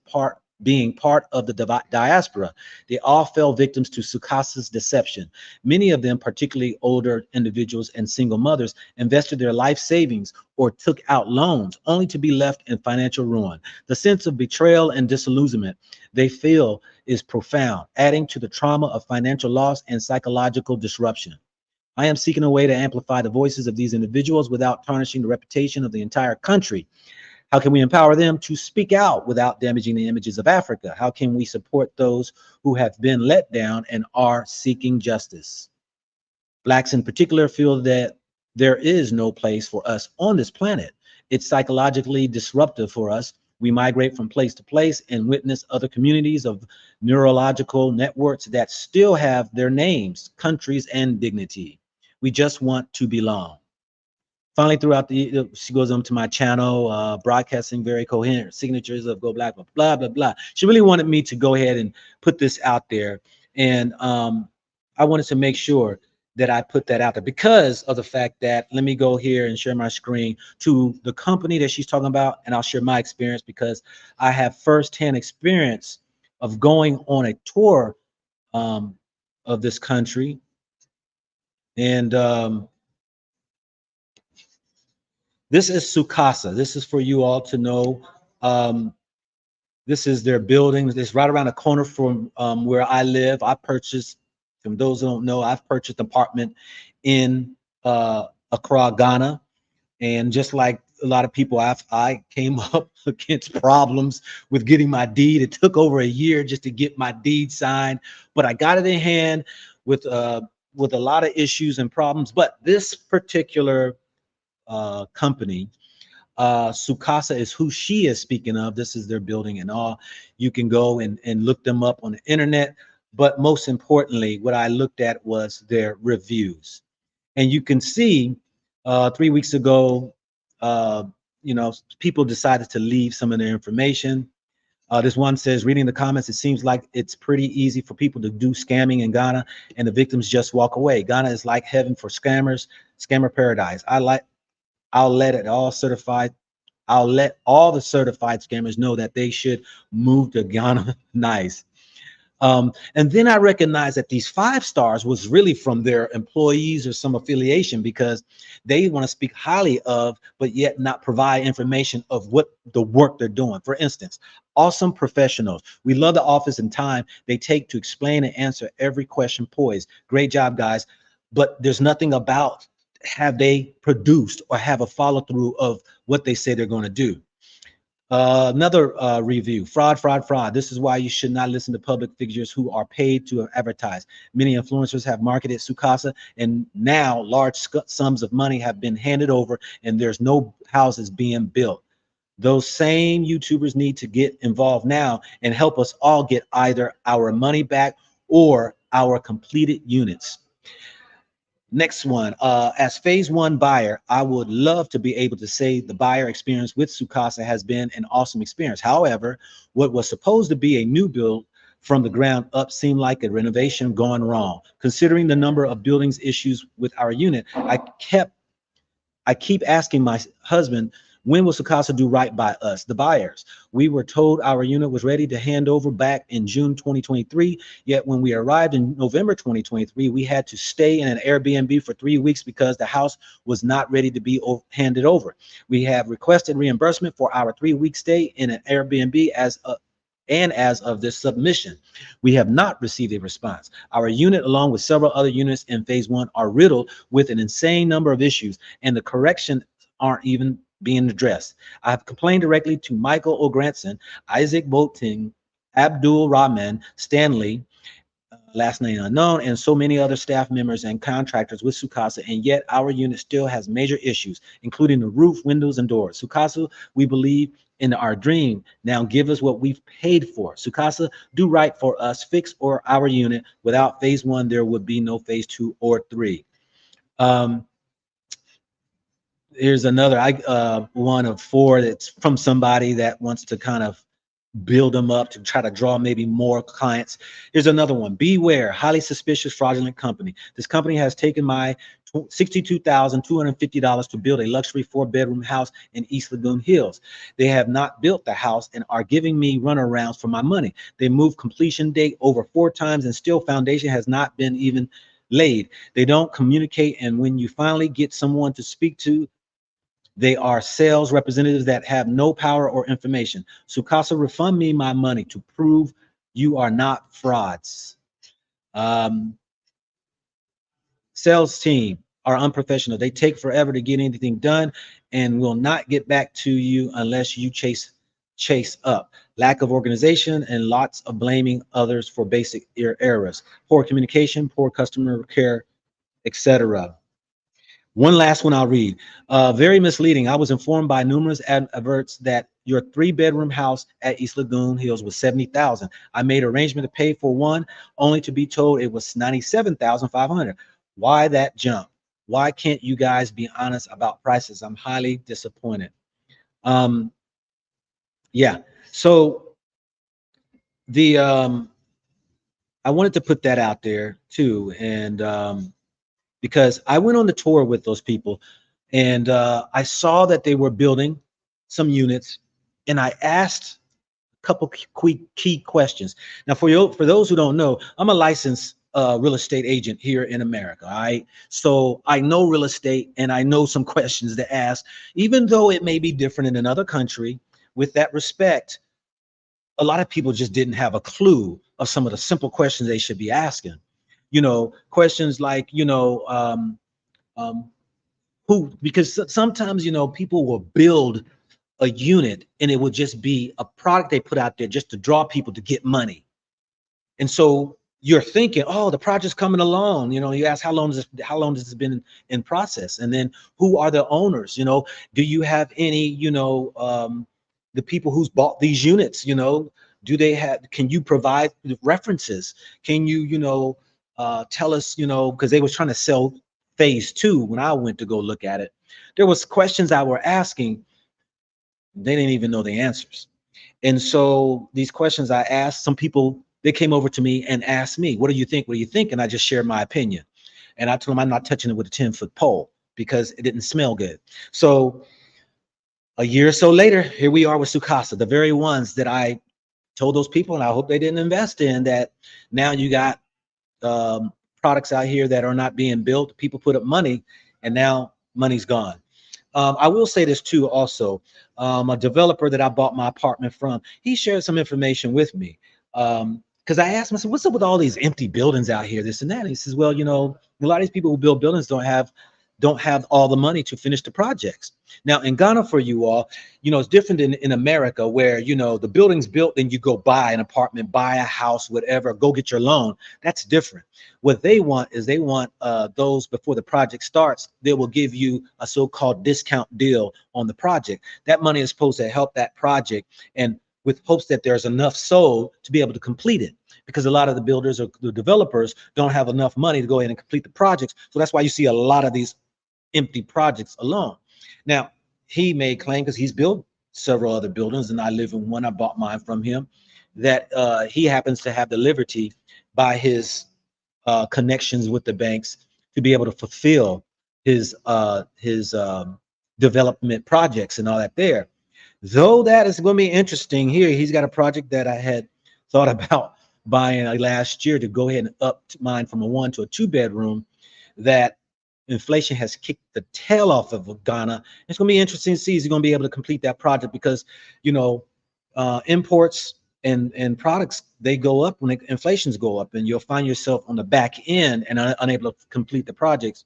being part of the diaspora. They all fell victims to Sukasa's deception. Many of them, particularly older individuals and single mothers, invested their life savings or took out loans, only to be left in financial ruin. The sense of betrayal and disillusionment they feel is profound, adding to the trauma of financial loss and psychological disruption. I am seeking a way to amplify the voices of these individuals without tarnishing the reputation of the entire country. How can we empower them to speak out without damaging the images of Africa? How can we support those who have been let down and are seeking justice? Blacks in particular feel that there is no place for us on this planet. It's psychologically disruptive for us. We migrate from place to place and witness other communities of neurological networks that still have their names, countries, and dignity. We just want to belong. Finally, throughout she goes on to my channel, broadcasting very coherent signatures of Go Black, blah, blah, blah. She really wanted me to go ahead and put this out there. And I wanted to make sure that I put that out there because of the fact that, let me go here and share my screen to the company that she's talking about. And I'll share my experience because I have firsthand experience of going on a tour of this country. And this is Sukasa. This is for you all to know. This is their building. It's right around the corner from where I live. I purchased, from those who don't know, I've purchased an apartment in Accra, Ghana. And just like a lot of people, I came up against problems with getting my deed. It took over a year just to get my deed signed, but I got it in hand with a lot of issues and problems. But this particular company, Sukasa is who she is speaking of. This is their building and all. You can go and look them up on the internet. But most importantly, what I looked at was their reviews. And you can see 3 weeks ago, you know, people decided to leave some of their information. This one says, reading the comments, it seems like it's pretty easy for people to do scamming in Ghana and the victims just walk away. Ghana is like heaven for scammers, scammer paradise. I'll let all the certified scammers know that they should move to Ghana. Nice. And then I recognized that these 5 stars was really from their employees or some affiliation, because they want to speak highly of, but yet not provide information of what the work they're doing. For instance, awesome professionals. We love the office and time they take to explain and answer every question poised. Great job, guys. But there's nothing about have they produced or have a follow through of what they say they're going to do. Another review, fraud. This is why you should not listen to public figures who are paid to advertise. Many influencers have marketed Sukasa, and now large sums of money have been handed over and there's no houses being built. Those same YouTubers need to get involved now and help us all get either our money back or our completed units. Next one, as phase 1 buyer, I would love to be able to say the buyer experience with Sukasa has been an awesome experience. However, what was supposed to be a new build from the ground up seemed like a renovation gone wrong. Considering the number of buildings issues with our unit, I keep asking my husband, when will Sukasa do right by us, the buyers? We were told our unit was ready to hand over back in June 2023, yet when we arrived in November 2023, we had to stay in an Airbnb for 3 weeks because the house was not ready to be handed over. We have requested reimbursement for our 3-week stay in an Airbnb as of this submission. We have not received a response. Our unit, along with several other units in phase 1, are riddled with an insane number of issues, and the corrections aren't even being addressed. I have complained directly to Michael O'Granson, Isaac Boating, Abdul Rahman, Stanley, last name unknown, and so many other staff members and contractors with Sukasa, and yet our unit still has major issues, including the roof, windows, and doors. Sukasa, we believe in our dream. Now give us what we've paid for. Sukasa, do right for us, fix our unit. Without phase 1, there would be no phase 2 or 3. Here's another one of 4 that's from somebody that wants to kind of build them up to try to draw maybe more clients. Here's another one. Beware, highly suspicious fraudulent company. This company has taken my $62,250 to build a luxury 4-bedroom house in East Lagoon Hills. They have not built the house and are giving me runarounds for my money. They moved completion date over 4 times and still foundation has not been even laid. They don't communicate, and when you finally get someone to speak to, they are sales representatives that have no power or information. Sukasa, refund me my money to prove you are not frauds. Sales team are unprofessional. They take forever to get anything done and will not get back to you unless you chase up. Lack of organization and lots of blaming others for basic errors. Poor communication, poor customer care, etc. One last one I'll read. Very misleading. I was informed by numerous adverts that your 3-bedroom house at East Lagoon Hills was $70,000. I made arrangement to pay for one, only to be told it was $97,500. Why that jump? Why can't you guys be honest about prices? I'm highly disappointed. Yeah. So the I wanted to put that out there too, and because I went on the tour with those people and I saw that they were building some units, and I asked a couple key questions. Now, for those who don't know, I'm a licensed real estate agent here in America. All right, so I know real estate and I know some questions to ask, even though it may be different in another country. With that respect, a lot of people just didn't have a clue of some of the simple questions they should be asking. You know, questions like, you know, because sometimes, you know, people will build a unit and it will just be a product they put out there just to draw people to get money. And so you're thinking, oh, the project's coming along. You know, you ask how long has this been in process? And then who are the owners? You know, do you have any, you know, the people who's bought these units, you know, can you provide references? Can you, you know, tell us, you know, because they was trying to sell phase 2 when I went to go look at it. There was questions I were asking, they didn't even know the answers. And so these questions I asked, some people, they came over to me and asked me, what do you think? What do you think? And I just shared my opinion. And I told them I'm not touching it with a 10-foot pole because it didn't smell good. So a year or so later, here we are with Sukasa, the very ones that I told those people, and I hope they didn't invest in that. Now you got products out here that are not being built. People put up money, and now money's gone. I will say this too also. A developer that I bought my apartment from, he shared some information with me. Because I asked him, I said, what's up with all these empty buildings out here, this and that? And he says, well, you know, a lot of these people who build buildings don't have all the money to finish the projects. Now in Ghana, for you all, you know, it's different in America, where, you know, the building's built and you go buy an apartment, buy a house, whatever, go get your loan. That's different. What they want is those, before the project starts, they will give you a so-called discount deal on the project. That money is supposed to help that project, and with hopes that there's enough sold to be able to complete it, because a lot of the builders or the developers don't have enough money to go ahead and complete the projects. So that's why you see a lot of these empty projects alone. Now, he may claim, because he's built several other buildings, and I live in one, I bought mine from him, that he happens to have the liberty by his connections with the banks to be able to fulfill his development projects and all that there. Though that is going to be interesting here, he's got a project that I had thought about buying last year to go ahead and up mine from a 1 to a 2 bedroom, that inflation has kicked the tail off of Ghana. It's going to be interesting to see, is he going to be able to complete that project, because, you know, imports and products, they go up when inflations go up, and you'll find yourself on the back end and unable to complete the projects.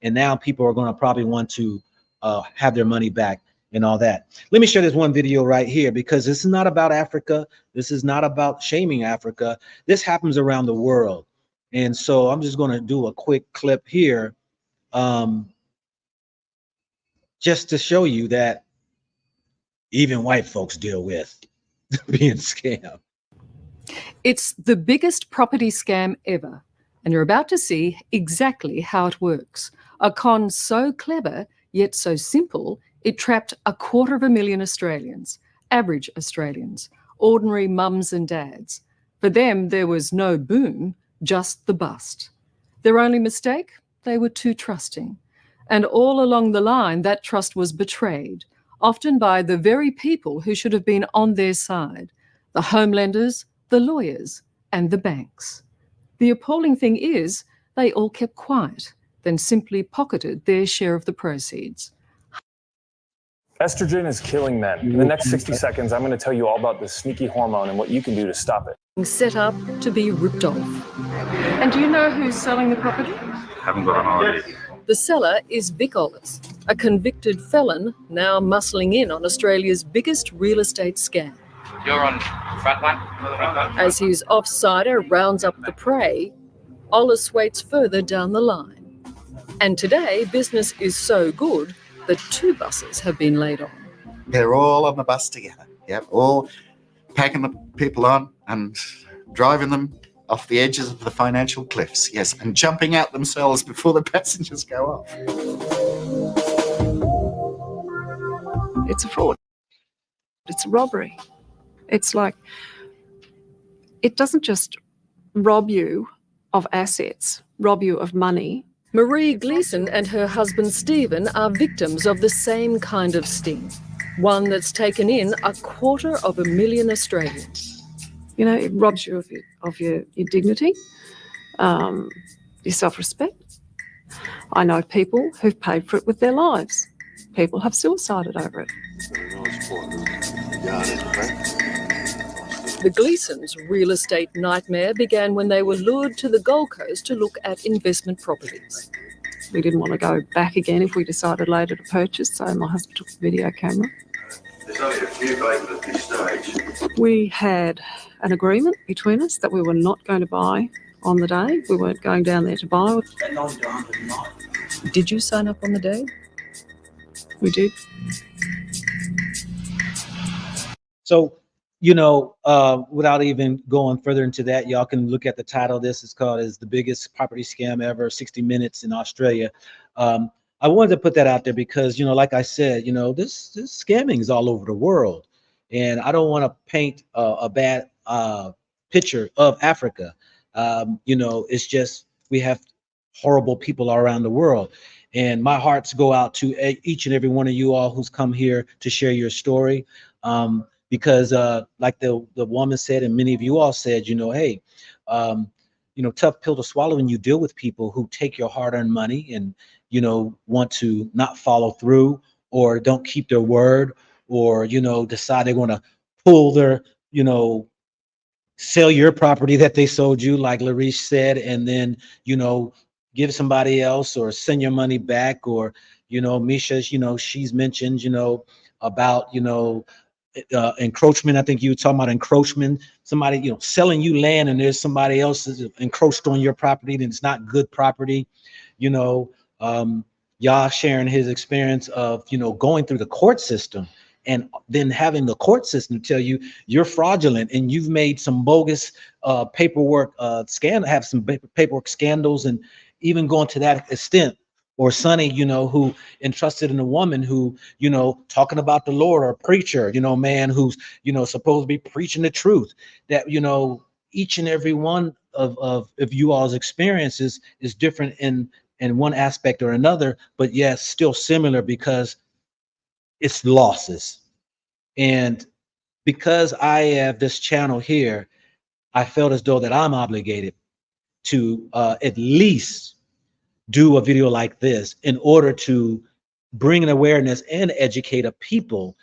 And now people are going to probably want to have their money back and all that. Let me share this one video right here, because this is not about Africa. This is not about shaming Africa. This happens around the world. And so I'm just going to do a quick clip here, just to show you that even white folks deal with being scammed. It's the biggest property scam ever, and you're about to see exactly how it works. A con so clever, yet so simple, it trapped 250,000 Australians, average Australians, ordinary mums and dads. For them, there was no boom, just the bust. Their only mistake? They were too trusting. And all along the line, that trust was betrayed, often by the very people who should have been on their side: the home lenders, the lawyers, and the banks. The appalling thing is, they all kept quiet, then simply pocketed their share of the proceeds. Estrogen is killing men. In the next 60 seconds, I'm going to tell you all about this sneaky hormone and what you can do to stop it. Set up to be ripped off. And do you know who's selling the property? Haven't got an idea. The seller is Vic Ollis, a convicted felon now muscling in on Australia's biggest real estate scam. You're on front line? As his offsider rounds up the prey, Ollis waits further down the line. And today, business is so good that 2 buses have been laid on. They're all on the bus together. Yep, all packing the people on and driving them off the edges of the financial cliffs. Yes, and jumping out themselves before the passengers go off. It's a fraud. It's a robbery. It's like, it doesn't just rob you of assets, rob you of money. Marie Gleeson and her husband Stephen are victims of the same kind of sting, one that's taken in 250,000 Australians. You know, it robs you of your dignity, your self-respect. I know people who've paid for it with their lives. People have suicided over it. The Gleesons' real estate nightmare began when they were lured to the Gold Coast to look at investment properties. We didn't want to go back again if we decided later to purchase, so my husband took the video camera. There's only a few vacant at this stage. We had an agreement between us that we were not going to buy on the day. We weren't going down there to buy. Did you sign up on the day? We did. So, you know, without even going further into that, y'all can look at the title. This is called "Is the Biggest Property Scam Ever: 60 Minutes in Australia." I wanted to put that out there because, you know, like I said, you know, this scamming is all over the world, and I don't want to paint a bad picture of Africa. You know, it's just we have horrible people all around the world, and my hearts go out to each and every one of you all who's come here to share your story. because like the woman said, and many of you all said, you know, hey, you know, tough pill to swallow when you deal with people who take your hard-earned money and, you know, want to not follow through or don't keep their word, or, you know, decide they're going to pull their, you know, sell your property that they sold you, like Larish said, and then, you know, give somebody else or send your money back. Or, you know, Misha, you know, she's mentioned, you know, about, you know, encroachment. I think you were talking about encroachment, somebody, you know, selling you land and there's somebody else is encroached on your property and it's not good property. You know, Yah sharing his experience of, you know, going through the court system and then having the court system tell you you're fraudulent and you've made some bogus paperwork have some paperwork scandals, and even going to that extent. Or Sonny, you know, who entrusted in a woman who, you know, talking about the Lord, or a preacher, you know, man who's, you know, supposed to be preaching the truth. That, you know, each and every one of you all's experiences is different in one aspect or another, but yes, still similar because it's losses. And because I have this channel here, I felt as though that I'm obligated to at least do a video like this in order to bring an awareness and educate a people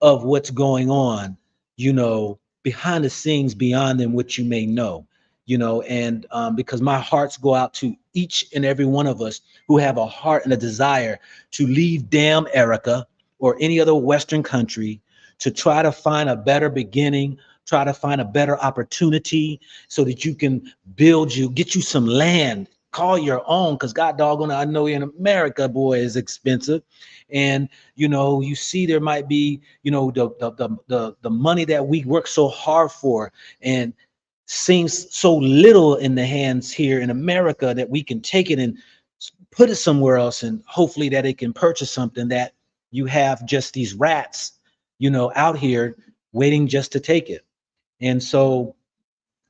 of what's going on, you know, behind the scenes, beyond than what you may know, you know. And because my hearts go out to each and every one of us who have a heart and a desire to leave damn America or any other Western country to try to find a better beginning, try to find a better opportunity so that you can get you some land, call your own, because God doggone, I know in America, boy, is expensive. And, you know, you see there might be, you know, the money that we work so hard for, and seems so little in the hands here in America that we can take it and put it somewhere else, and hopefully that it can purchase something that you have just these rats, you know, out here waiting just to take it. And so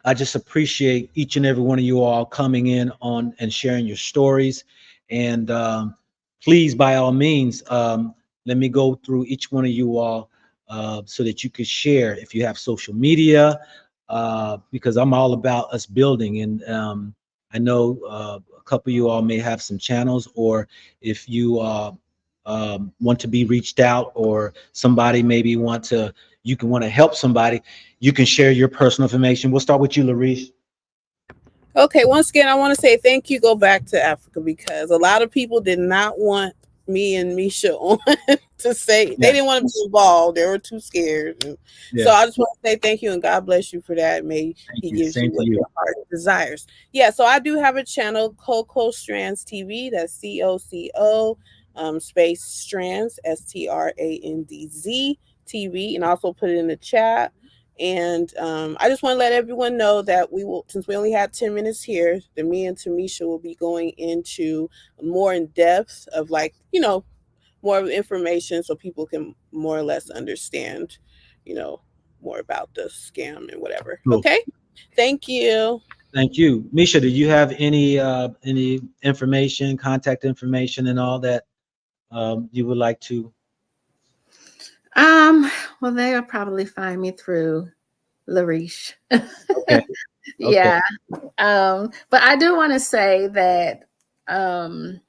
I just appreciate each and every one of you all coming in on and sharing your stories. And please, by all means, let me go through each one of you all so that you could share if you have social media, because I'm all about us building. And I know a couple of you all may have some channels, or if you want to be reached out, or somebody maybe you can want to help somebody, you can share your personal information. We'll start with you, Larish. Okay, once again, I want to say thank you. Go back to Africa, because a lot of people did not want me and Misha on to say, they didn't want to be involved. They were too scared. So I just want to say thank you, and God bless you for that. May He gives you what your heart desires. Yeah, so I do have a channel, Coco Strands TV. That's COCO space Strands, STRANDZ TV, and also put it in the chat. And I just want to let everyone know that we will, since we only have 10 minutes here, that me and Tamisha will be going into more in depth of, like, you know, more of information so people can more or less understand, you know, more about the scam and whatever. Cool. Okay, thank you. Thank you. Misha, do you have any information, contact information and all that you would like to? Well, they'll probably find me through Larish. Okay. Yeah. But I do want to say that I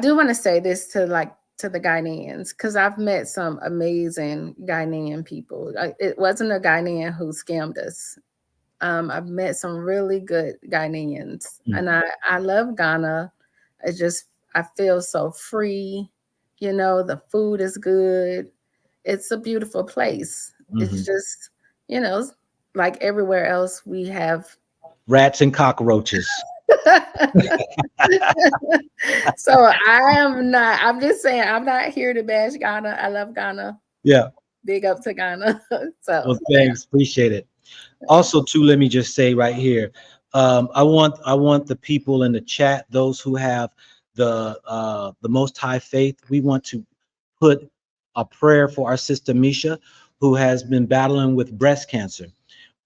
do want to say this to the Ghanaians, because I've met some amazing Ghanaian people. It wasn't a Ghanaian who scammed us. I've met some really good Ghanaians, and I love Ghana. I feel so free. You know, the food is good. It's a beautiful place. It's just, you know, like everywhere else, we have rats and cockroaches. So I'm just saying, I'm not here to bash Ghana. I love Ghana. Yeah. Big up to Ghana. So well, thanks. Appreciate it. Also, too, let me just say right here, I want the people in the chat, those who have the Most High faith, we want to put a prayer for our sister Misha, who has been battling with breast cancer.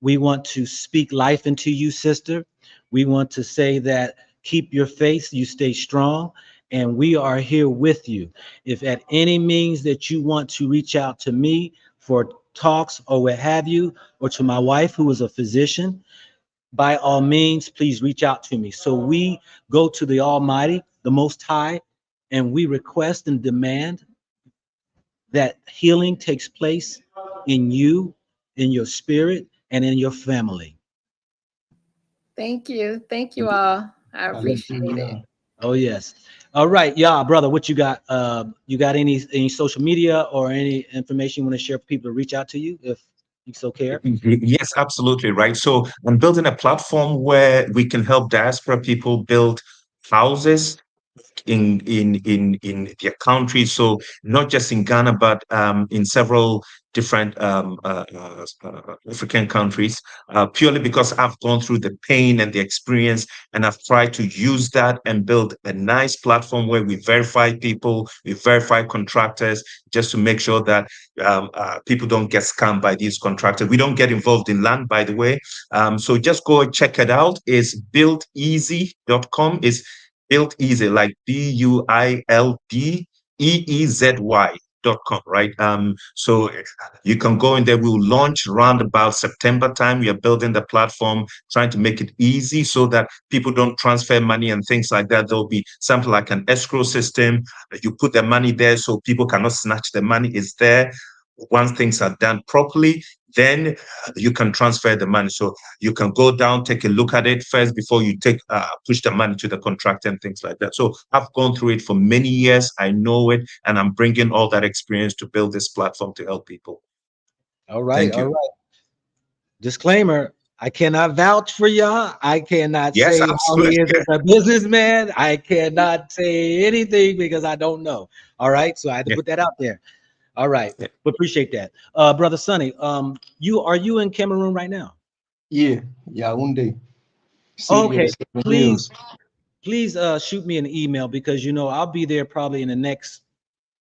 We want to speak life into you, sister. We want to say that keep your faith, you stay strong, and we are here with you. If at any means that you want to reach out to me, for talks or what have you, or to my wife, who is a physician, by all means, please reach out to me. So we go to the Almighty, the Most High, and we request and demand that healing takes place in you, in your spirit, and in your family. Thank you. Thank you all. I appreciate it. Oh, yes. All right, y'all, brother, what you got? You got any social media or any information you want to share for people to reach out to you, if you so care? Yes, absolutely. Right. So I'm building a platform where we can help diaspora people build houses in their country. So not just in Ghana, but in several different African countries, purely because I've gone through the pain and the experience, and I've tried to use that and build a nice platform where we verify people, we verify contractors, just to make sure that people don't get scammed by these contractors. We don't get involved in land, by the way. So just go and check it out. It's buildeasy.com. It's Built Easy, like BUILDEEZY.com, right? So you can go in there. We'll launch around about September time. We are building the platform, trying to make it easy so that people don't transfer money and things like that. There'll be something like an escrow system. You put the money there so people cannot snatch the money. It's there. Once things are done properly, then you can transfer the money. So you can go down, take a look at it first before you push the money to the contractor and things like that. So I've gone through it for many years. I know it, and I'm bringing all that experience to build this platform to help people. All right, all right. Disclaimer, I cannot vouch for y'all. I cannot say how he is as a businessman. I cannot say anything because I don't know. All right, so I had to put that out there. All right, we appreciate that. Brother Sonny, are you in Cameroon right now? Yeah, Yaoundé. Okay, please shoot me an email, because you know I'll be there probably in the next,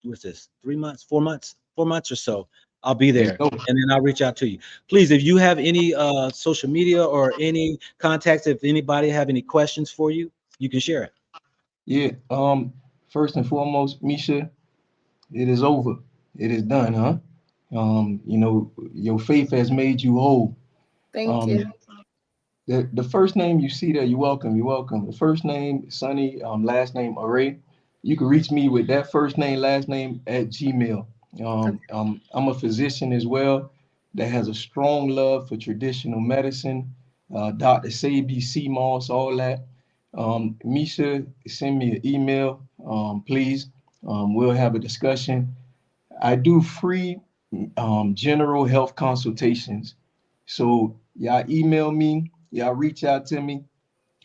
what's this, 3 months, 4 months, 4 months or so. I'll be there, and then I'll reach out to you. Please, if you have any social media or any contacts, if anybody have any questions for you, you can share it. Yeah. First and foremost, Misha, it is over. It is done, huh? You know, your faith has made you whole. Thank you. The first name you see there, you're welcome. You're welcome. The first name, Sonny, last name, Array. You can reach me with that first name, last name at Gmail. I'm a physician as well that has a strong love for traditional medicine. Dr. Sabi, CMOS, all that. Misha, send me an email, please. We'll have a discussion. I do free general health consultations. So y'all email me, y'all reach out to me.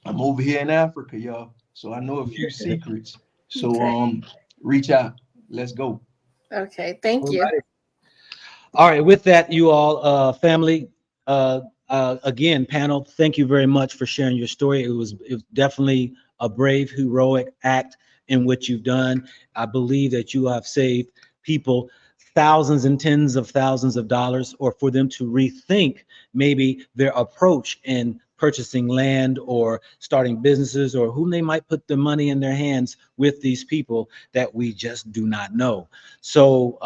I'm over here in Africa, y'all. So I know a few secrets. So reach out. Let's go. Okay, thank you. All right, with that, you all, family, again, panel, thank you very much for sharing your story. It was definitely a brave, heroic act in what you've done. I believe that you have saved people thousands and tens of thousands of dollars, or for them to rethink maybe their approach in purchasing land or starting businesses, or whom they might put the money in their hands with these people that we just do not know. So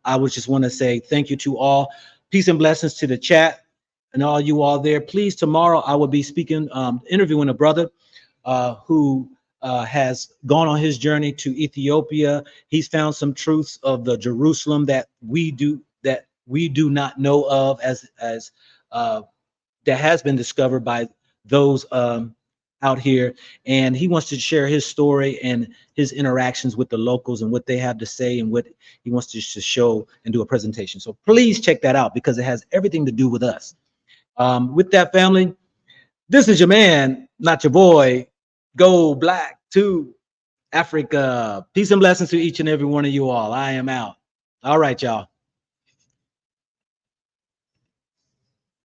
I would just want to say thank you to all. Peace and blessings to the chat and all you all there. Please, tomorrow I will be speaking, interviewing a brother who has gone on his journey to Ethiopia. He's found some truths of the Jerusalem that we do not know of, as that has been discovered by those out here, and he wants to share his story and his interactions with the locals and what they have to say and what he wants to show and do a presentation. So please check that out, because it has everything to do with us. With that, family, this is your man, not your boy. Go Black to Africa. Peace and blessings to each and every one of you all. I am out. All right, y'all.